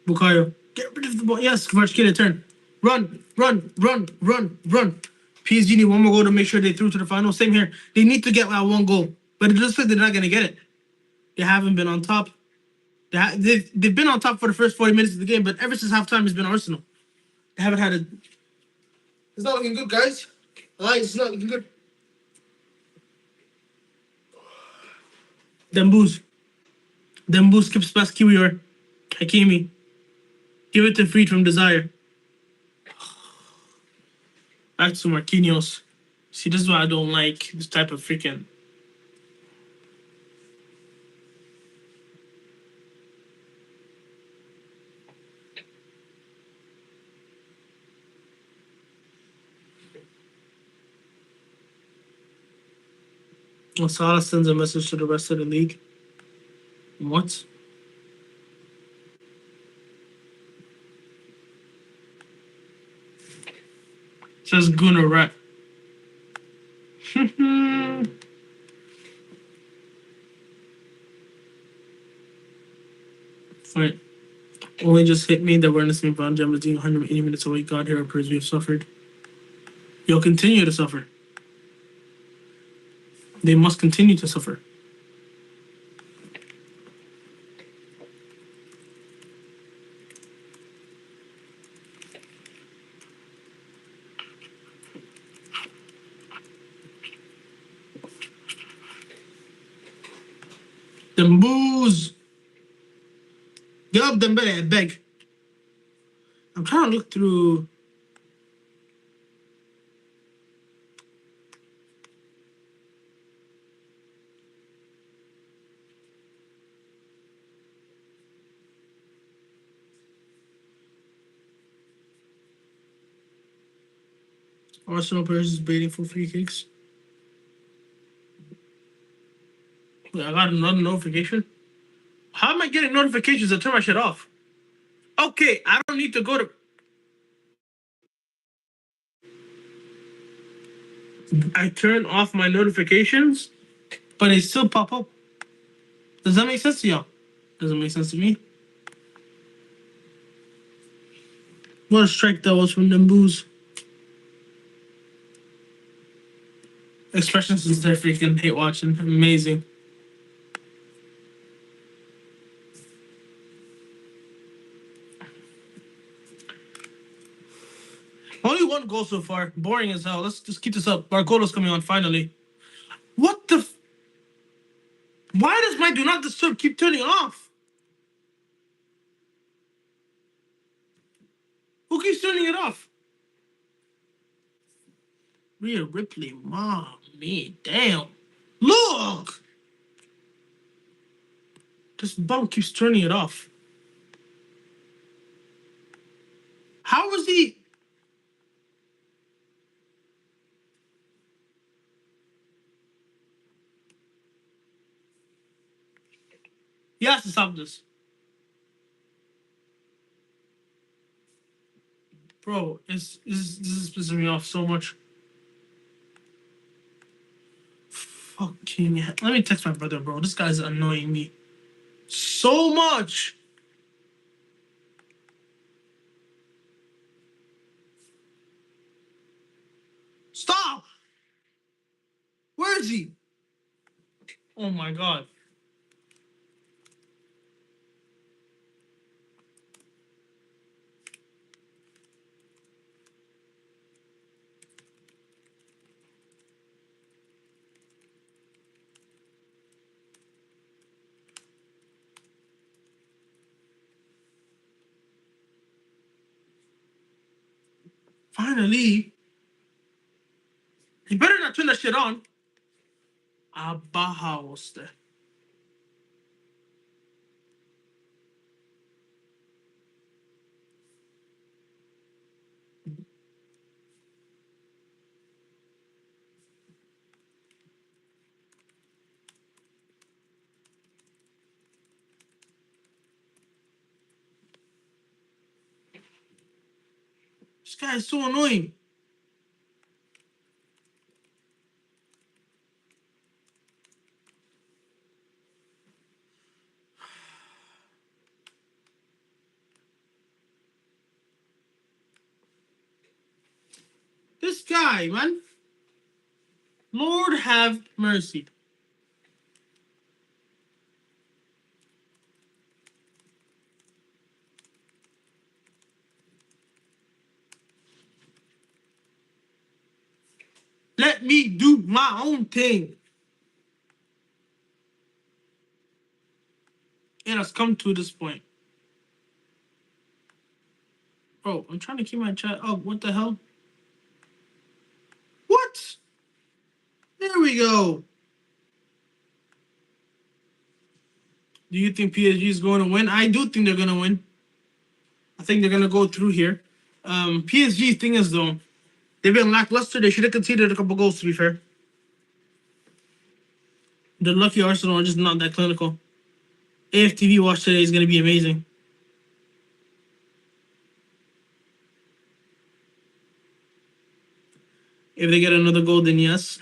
[SPEAKER 1] Bukayo. Get rid of the ball. Yes, Kvaratskhelia, get a turn. Run, run, run, run, run. PSG need one more goal to make sure they through to the final. Same here. They need to get that one goal. But it looks like they're not going to get it. They haven't been on top. They've been on top for the first 40 minutes of the game, but ever since halftime, it's been Arsenal. They haven't had a... It's not looking good, guys. It's not looking good. Dembu skips past Kiwior. Hakimi. Give it to Freed from Desire. Back to Marquinhos. See, this is why I don't like this type of freaking... Well, Salah sends a message to the rest of the league. What? Says Gunnar Rat. Right. Only just hit me that awareness me Von Jam is doing 180 minutes away. God, here appears we have suffered. You'll continue to suffer. They must continue to suffer. Them booze. Get up, Dembele, I beg. I'm trying to look through. Arsenal players is baiting for free kicks. Wait, I got another notification. How am I getting notifications to turn my shit off? Okay, I don't need to go to... I turn off my notifications, but they still pop up. Does that make sense to y'all? Doesn't make sense to me. What a strike that was from them booze. Expressions is their freaking hate watching. Amazing. Only one goal so far. Boring as hell. Let's just keep this up. Barcolo's coming on finally. What the... Why does my do not disturb keep turning off? Who keeps turning it off? Rhea Ripley, mommy, damn. Look! This bum keeps turning it off. How was he... He has to stop this. Bro, this is pissing me off so much. Fucking hell. Let me text my brother, bro. This guy's annoying me so much. Stop. Where is he? Oh my god. Finally. He better not turn that shit on. Abahaoste. This guy is so annoying. This guy, man. Lord have mercy. Let me do my own thing. It has come to this point. Bro, I'm trying to keep my chat up. What the hell? What? There we go. Do you think PSG is going to win? I do think they're going to win. I think they're going to go through here. PSG thing is, though, they've been lackluster. They should have conceded a couple goals, to be fair. The lucky Arsenal are just not that clinical. AFTV watch today is going to be amazing. If they get another goal, then yes.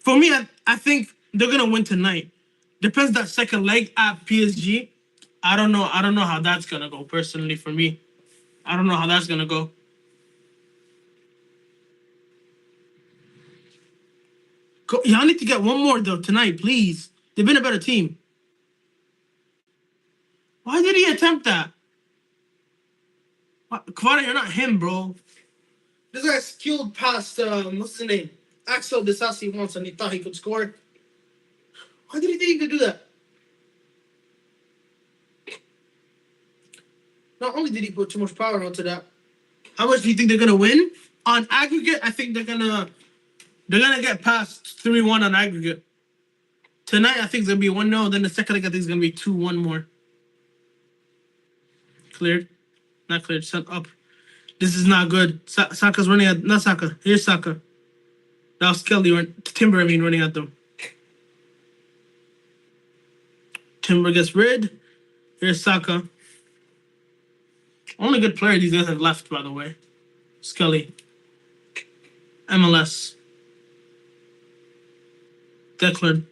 [SPEAKER 1] For me, I think they're going to win tonight. Depends that second leg at PSG. I don't know. I don't know how that's going to go, personally, for me. I don't know how that's going to go. Y'all need to get one more, though, tonight, please. They've been a better team. Why did he attempt that? Kvara, you're not him, bro. This guy skilled past, what's his name? Axel Disasi once, and he thought he could score. Why did he think he could do that? Not only did he put too much power onto that, how much do you think they're gonna win? On aggregate, I think they're gonna get past 3-1 on aggregate. Tonight, I think it's gonna be 1-0. Then the second leg, I think it's gonna be 2-1 more. Cleared, not cleared. Sent up. This is not good. Saka's running at not Saka. Here's Saka. That was Kelly. Timber, I mean, running at them. Timber gets rid. Here's Saka. Only good player these guys have left, by the way. Scully. MLS. Declan.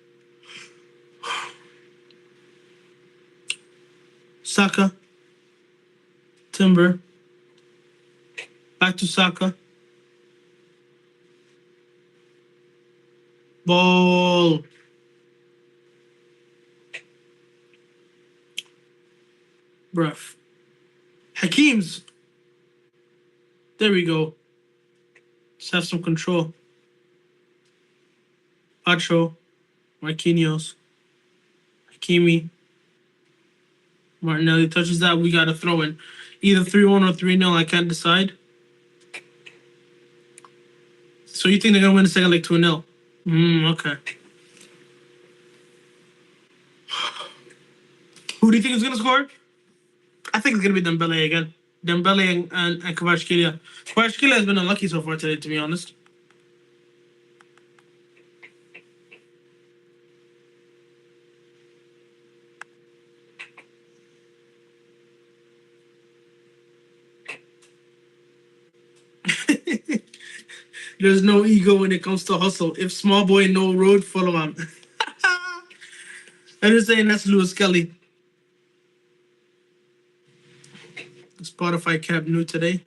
[SPEAKER 1] Saka. Timber. Back to Saka. Ball. Bruh. Hakim's. There we go. Just have some control. Pacho. Marquinhos. Hakimi. Martinelli touches that. We got to throw in. Either 3-1 or 3-0. I can't decide. So you think they're going to win the second leg 2-0? Okay. Who do you think is going to score? I think it's going to be Dembele again. Dembele and Kvaratskhelia. Kvaratskhelia has been unlucky so far today, to be honest. There's no ego when it comes to hustle. If small boy no road, follow him. I'm just saying that's Lewis Kelly. Spotify cap new today.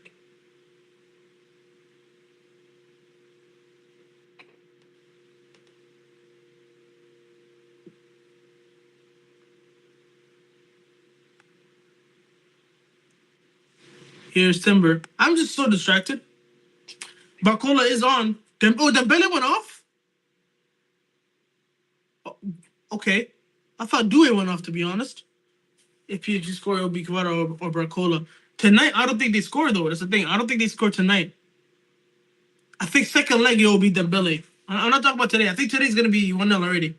[SPEAKER 1] Here's Timber. I'm just so distracted. Barcola is on. Dembele went off? Oh, okay. I thought Due went off, to be honest. If PSG score, it'll be Kvara or Barcola. Tonight, I don't think they score, though. That's the thing. I don't think they score tonight. I think second leg, it will be Dembele. I'm not talking about today. I think today's going to be 1-0 already.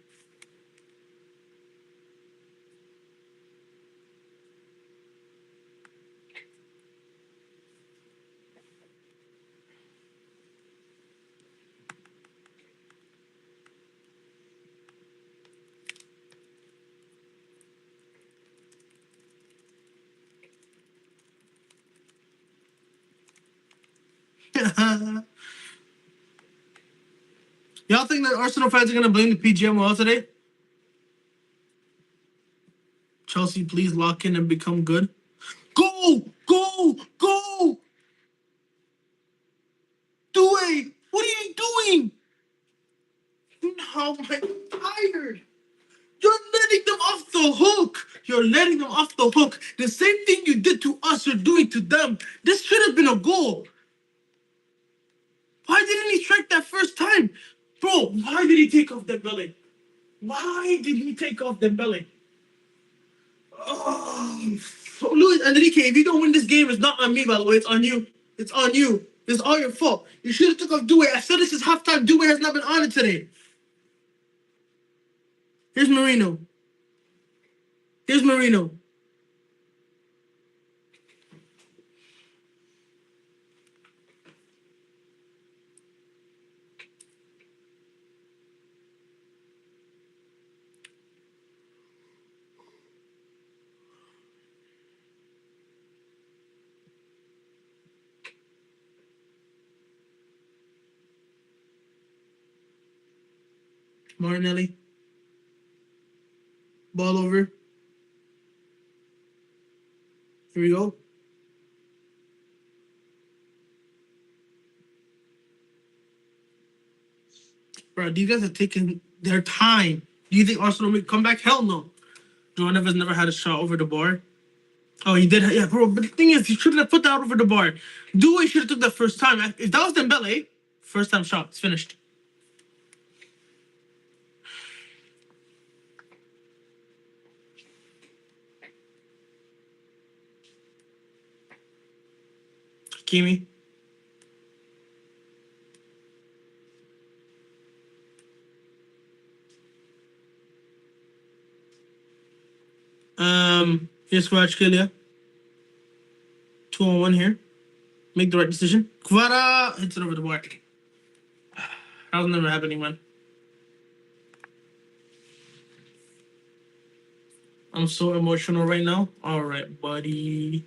[SPEAKER 1] Y'all think that Arsenal fans are going to blame the PGMOL today? Chelsea, please lock in and become good. Go! Go! Go! Due! What are you doing? How am I tired? You're letting them off the hook. You're letting them off the hook. The same thing you did to us, you're doing to them. This should have been a goal. Why didn't he strike that first time? Bro, why did he take off Dembele? Why did he take off Dembele? Oh, Luis Enrique, if you don't win this game, it's not on me, by the way. It's on you. It's on you. It's all your fault. You should have took off Due. I said this is halftime. Due has not been on it today. Here's Marino. Here's Marino. Martinelli. Ball over. Here we go. Bro, these guys are taking their time. Do you think Arsenal will come back? Hell no. Joe Neves never had a shot over the bar. Oh, he did. Yeah, bro. But the thing is, he shouldn't have put that over the bar. Due should have took that first time. If that was Dembele, first time shot. It's finished. Kimi. Here's Kvaratskhelia. 2-on-1 here. Make the right decision. Kvara hits it over the bar. That was never happening, man. I'm so emotional right now. All right, buddy.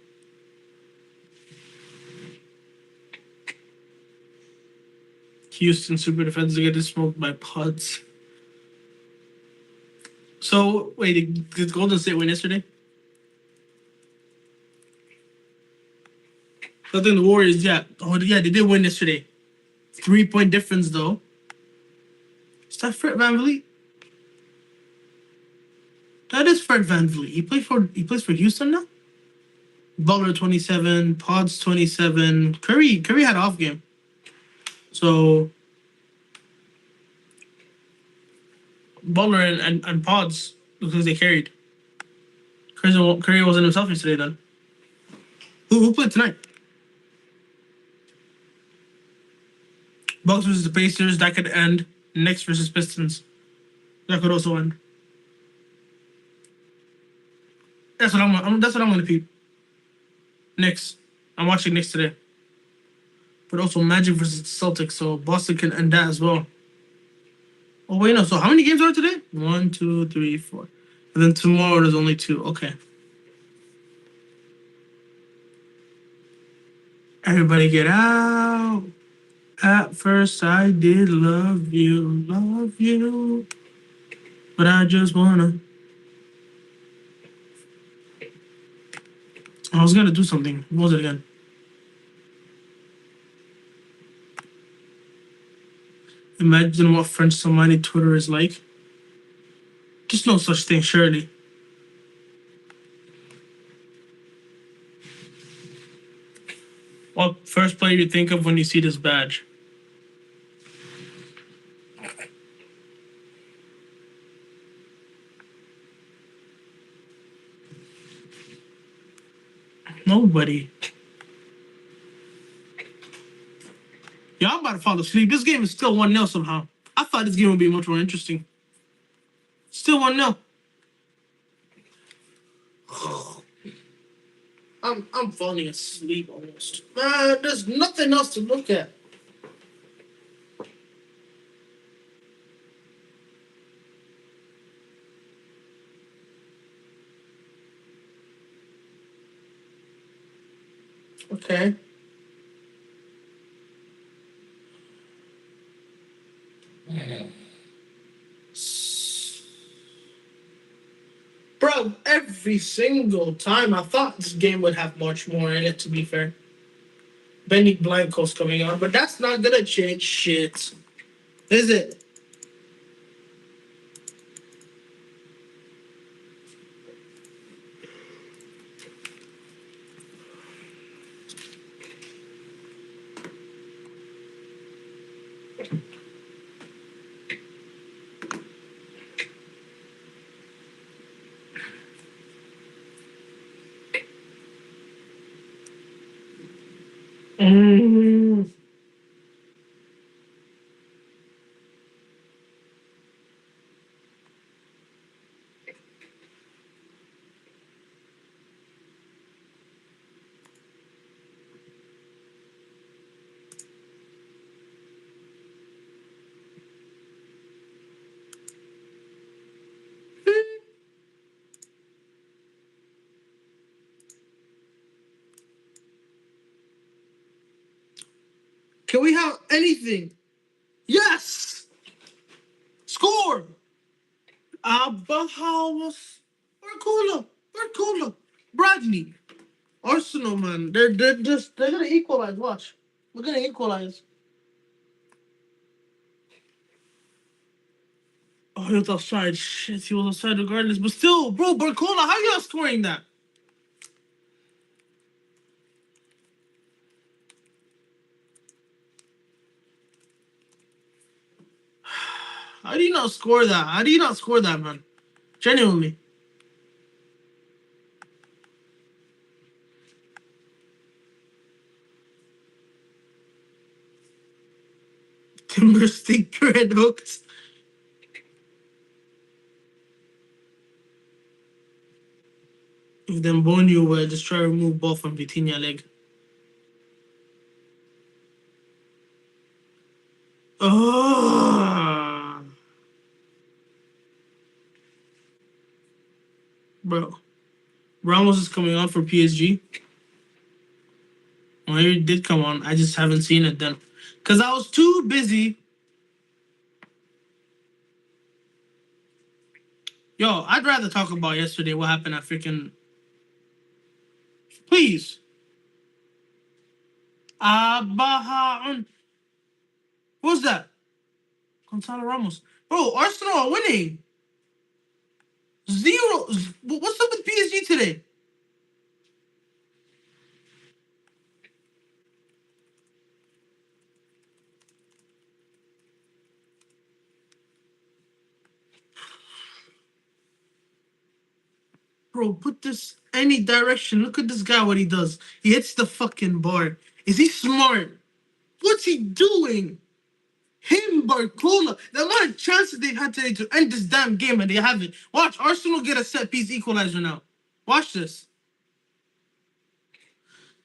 [SPEAKER 1] Houston super defense getting smoked by Pods. So, wait, did Golden State win yesterday? I think the Warriors, yeah. Oh, yeah, they did win yesterday. 3-point difference, though. Is that Fred VanVleet? That is Fred VanVleet. He plays for Houston now? Butler 27, Pods 27. Curry had an off game. So Butler and Pods because they carried. Curry wasn't himself yesterday then. Who played tonight? Bucks versus the Pacers, that could end. Knicks versus Pistons. That could also end. That's what I'm gonna peep. Knicks. I'm watching Knicks today. But also Magic versus Celtics, so Boston can end that as well. Oh wait, no. So how many games are today? 1, 2, 3, 4. And then tomorrow there's only 2. Okay. Everybody get out. At first I did love you, but I just wanna. I was gonna do something. What was it again? Imagine what French Somali Twitter is like. Just no such thing, surely. What first player you think of when you see this badge? Nobody. Yeah, I'm about to fall asleep. This game is still 1-0 somehow. I thought this game would be much more interesting. Still 1-0. I'm falling asleep almost. Man, there's nothing else to look at. Okay. Bro, every single time I thought this game would have much more in it, to be fair. Benny Blanco's coming on, but that's not gonna change shit. Is it? Mm. Can we have anything? Yes! Score! Abahawas. Barcola. Barcola. Bradley. Arsenal, man. They're gonna equalize. Watch. We're gonna equalize. Oh, he was offside. Shit, he was offside regardless. But still, bro, Barcola, how you not scoring that? How do you not score that? How do you not score that, man? Genuinely. Timber stick red hooked. If them bone you just try to remove ball from Vitinha leg. Oh, bro. Ramos is coming on for PSG. Well, he did come on. I just haven't seen it then. Because I was too busy. Yo, I'd rather talk about yesterday what happened at freaking. Please. Abahaun. Who's that? Gonzalo Ramos. Bro, Arsenal are winning. Zero. What's up with PSG today? Bro, put this any direction. Look at this guy, what he does. He hits the fucking bar. Is he smart? What's he doing? Him, Barcola. The amount of chances they've had today to end this damn game and they haven't. Watch, Arsenal get a set piece equalizer now. Watch this.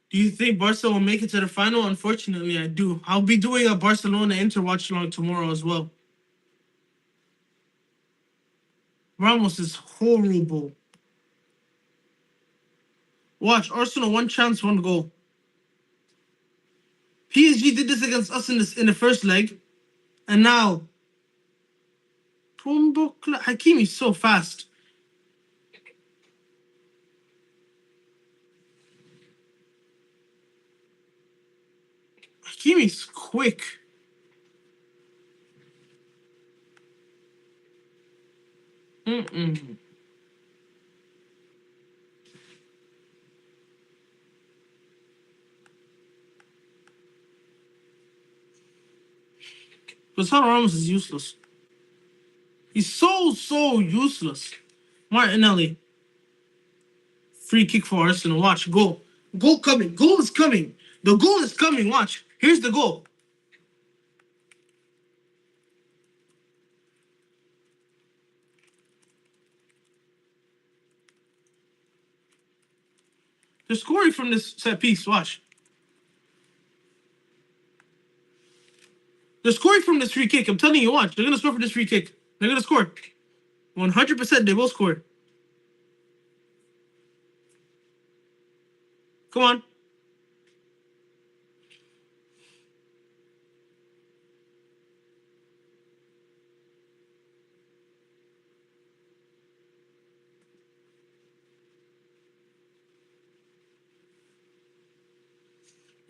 [SPEAKER 1] Do you think Barca will make it to the final? Unfortunately, I do. I'll be doing a Barcelona Inter Watchalong tomorrow as well. Ramos is horrible. Watch, Arsenal, one chance, one goal. PSG did this against us in the first leg, and now Hakimi's so fast. Hakimi's quick. Mm-mm. Gonzalo Ramos is useless. He's so useless. Martinelli. Free kick for Arsenal. Watch. Goal. Goal coming. Goal is coming. The goal is coming. Watch. Here's the goal. They're scoring from this set piece. Watch. They're scoring from this free kick. I'm telling you, watch. They're going to score for this free kick. They're going to score. 100% they will score. Come on.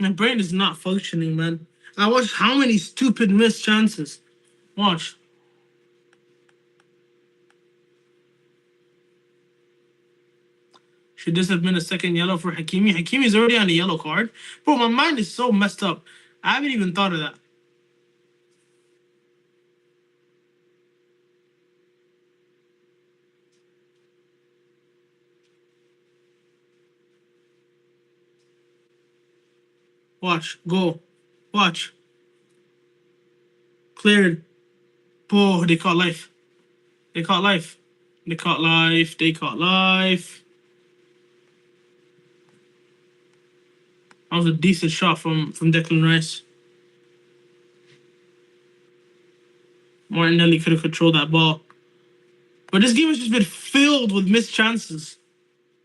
[SPEAKER 1] My brain is not functioning, man. I watched how many stupid missed chances. Watch. Should this have been a second yellow for Hakimi? Hakimi's already on a yellow card. Bro, my mind is so messed up. I haven't even thought of that. Watch. Go. Watch. Cleared. Oh, they caught life. They caught life. They caught life. They caught life. That was a decent shot from Declan Rice. Martinelli could have controlled that ball. But this game has just been filled with missed chances.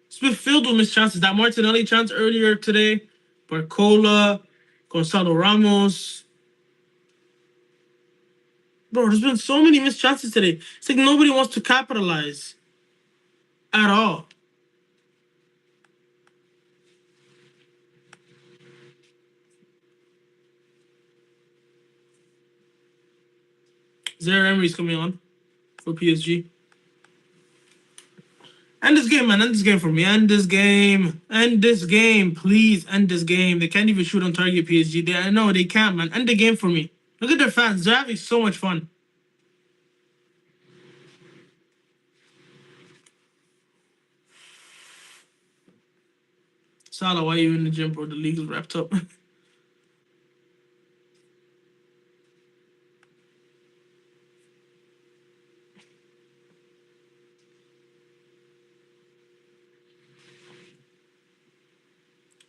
[SPEAKER 1] It's been filled with missed chances. That Martinelli chance earlier today, Barcola, Gonzalo Ramos. Bro, there's been so many missed chances today. It's like nobody wants to capitalize at all. Zaire Emery's coming on for PSG. End this game, man. End this game for me. End this game. End this game. Please end this game. They can't even shoot on target, PSG. I know they can't, man. End the game for me. Look at their fans. They're having so much fun. Salah, why are you in the gym, bro? The league is wrapped up.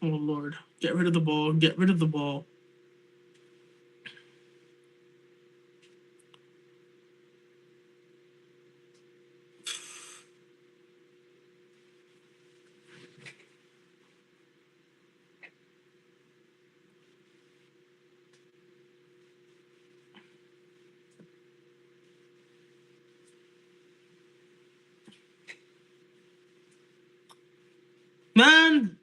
[SPEAKER 1] Oh, Lord. Get rid of the ball. Get rid of the ball. Man,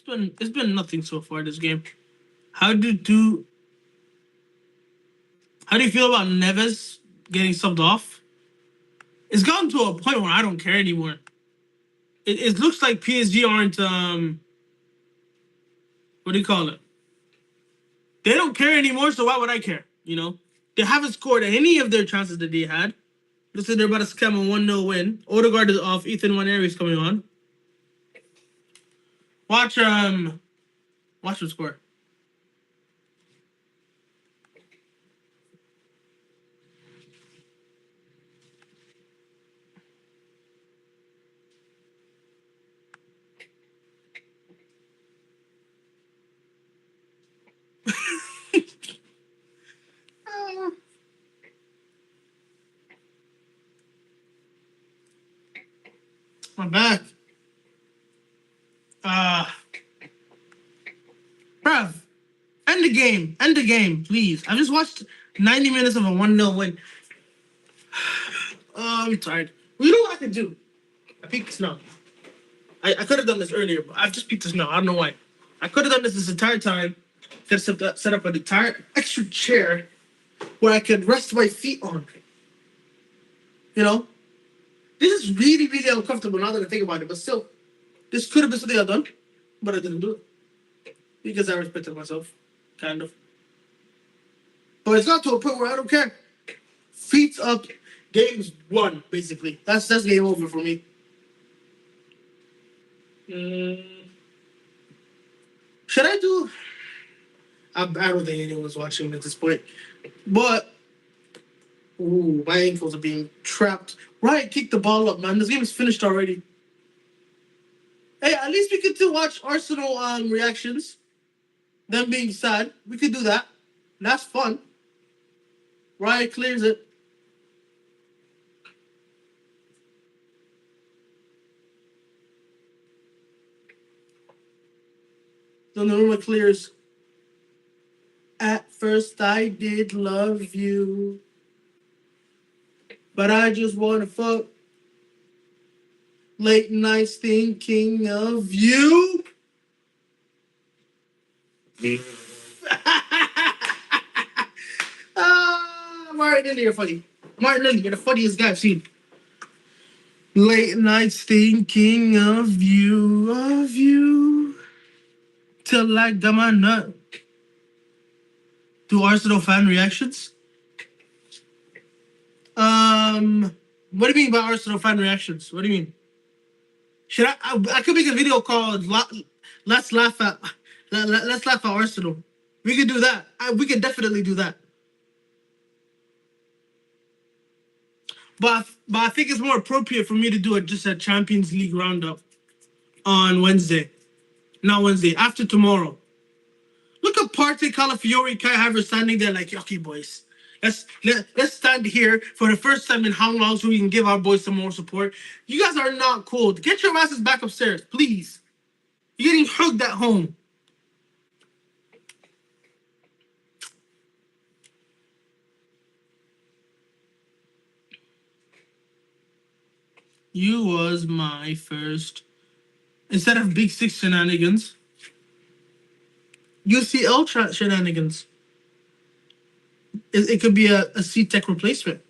[SPEAKER 1] it's been nothing so far this game. How do do how do you feel about Neves getting subbed off? It's gotten to a point where I don't care anymore. It looks like PSG aren't what do you call it? They don't care anymore, so why would I care? You know? They haven't scored any of their chances that they had. Looks like they're about to scam a 1-0 win. Odegaard is off. Ethan Waneri is coming on. Watch watch them score. My back. the game. End the game, please. I just watched 90 minutes of a 1-0 win. I'm tired. Well, you know what I could do? I peeked the snow. I could have done this earlier, but I've just peeked the snow. I don't know why. I could have done this entire time. Could have set up an entire extra chair where I could rest my feet on. You know? This is really, really uncomfortable now that I think about it, but still, this could have been something I've done, but I didn't do it. Because I respected myself. Kind of. But it's not to a point where I don't care. Feet up, game's won, basically. That's game over for me. Should I do? I don't think anyone's watching at this point. But, ooh, my ankles are being trapped. Right, kick the ball up, man. This game is finished already. Hey, at least we could still watch Arsenal reactions. Them being sad. We could do that. That's fun. Riot clears it. Donnarumma clears. At first I did love you, but I just wanna fuck. Late nights thinking of you. Martinelli, you're funny. Martinelli, you're the funniest guy I've seen. Late nights thinking of you, till I got my nut. Do Arsenal fan reactions? What do you mean by Arsenal fan reactions? What do you mean? Should I could make a video called Let's Laugh at Arsenal. We could do that. We could definitely do that. But I think it's more appropriate for me to do just a Champions League roundup on Wednesday. Not Wednesday, after tomorrow. Look at Partey, Calafiori, Kai Havertz standing there like, okay, boys. Let's stand here for the first time in how long so we can give our boys some more support. You guys are not cool. Get your asses back upstairs, please. You're getting hugged at home. You was my first. Instead of Big Six shenanigans, UCL shenanigans. It could be a C-Tech replacement.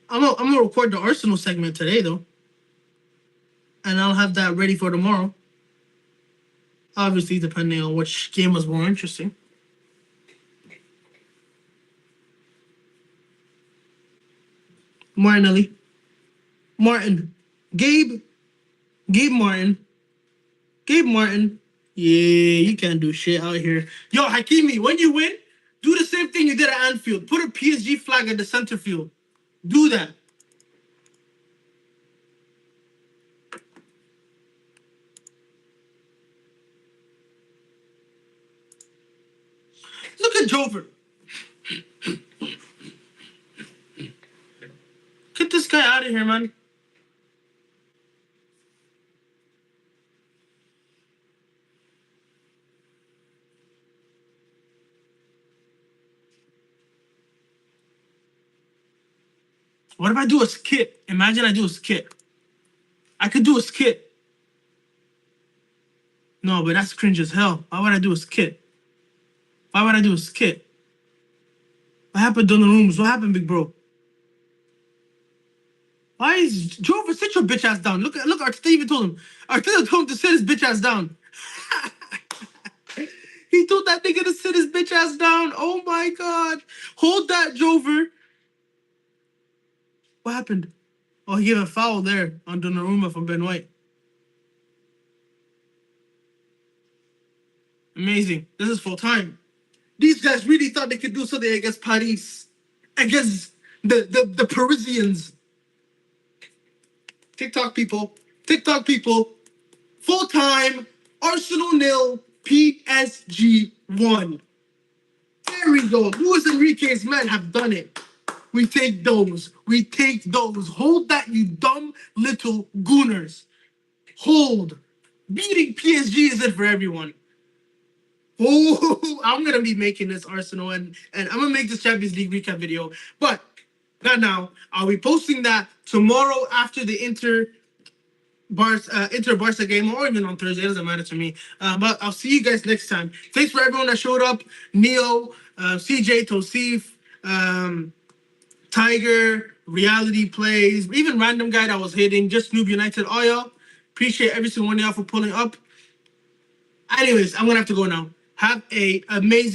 [SPEAKER 1] I'm gonna record the Arsenal segment today though, and I'll have that ready for tomorrow. Obviously, depending on which game was more interesting. Martinelli, Martin, Gabe Martin. Yeah, you can't do shit out here. Yo, Hakimi, when you win, do the same thing you did at Anfield. Put a PSG flag at the center field. Do that. Look at Jover. Get this guy out of here, man. What if I do a skit? Imagine I do a skit. I could do a skit. No, but that's cringe as hell. Why would I do a skit? Why would I do a skit? What happened in the rooms? What happened, big bro? Why is Jover, sit your bitch ass down? Look, Arteta even told him. Arteta told him to sit his bitch ass down. He told that nigga to sit his bitch ass down. Oh my god. Hold that, Jover. What happened? Oh, he gave a foul there on Donnarumma from Ben White. Amazing. This is full time. These guys really thought they could do something against Paris. Against the Parisians. TikTok people. Full time. Arsenal 0. PSG 1. There we go. Luis Enrique's men have done it. We take those. Hold that, you dumb little gooners. Hold. Beating PSG isn't for everyone. Oh, I'm gonna be making this Arsenal and I'm gonna make this Champions League recap video, but not now. I'll be posting that tomorrow after the Inter Barca game, or even on Thursday. It doesn't matter to me. But I'll see you guys next time. Thanks for everyone that showed up. Neo, CJ, Tosif, Tiger, Reality Plays, even random guy that was hitting, just Noob United. All y'all, appreciate every single one of y'all for pulling up. Anyways, I'm gonna have to go now. Have a amazing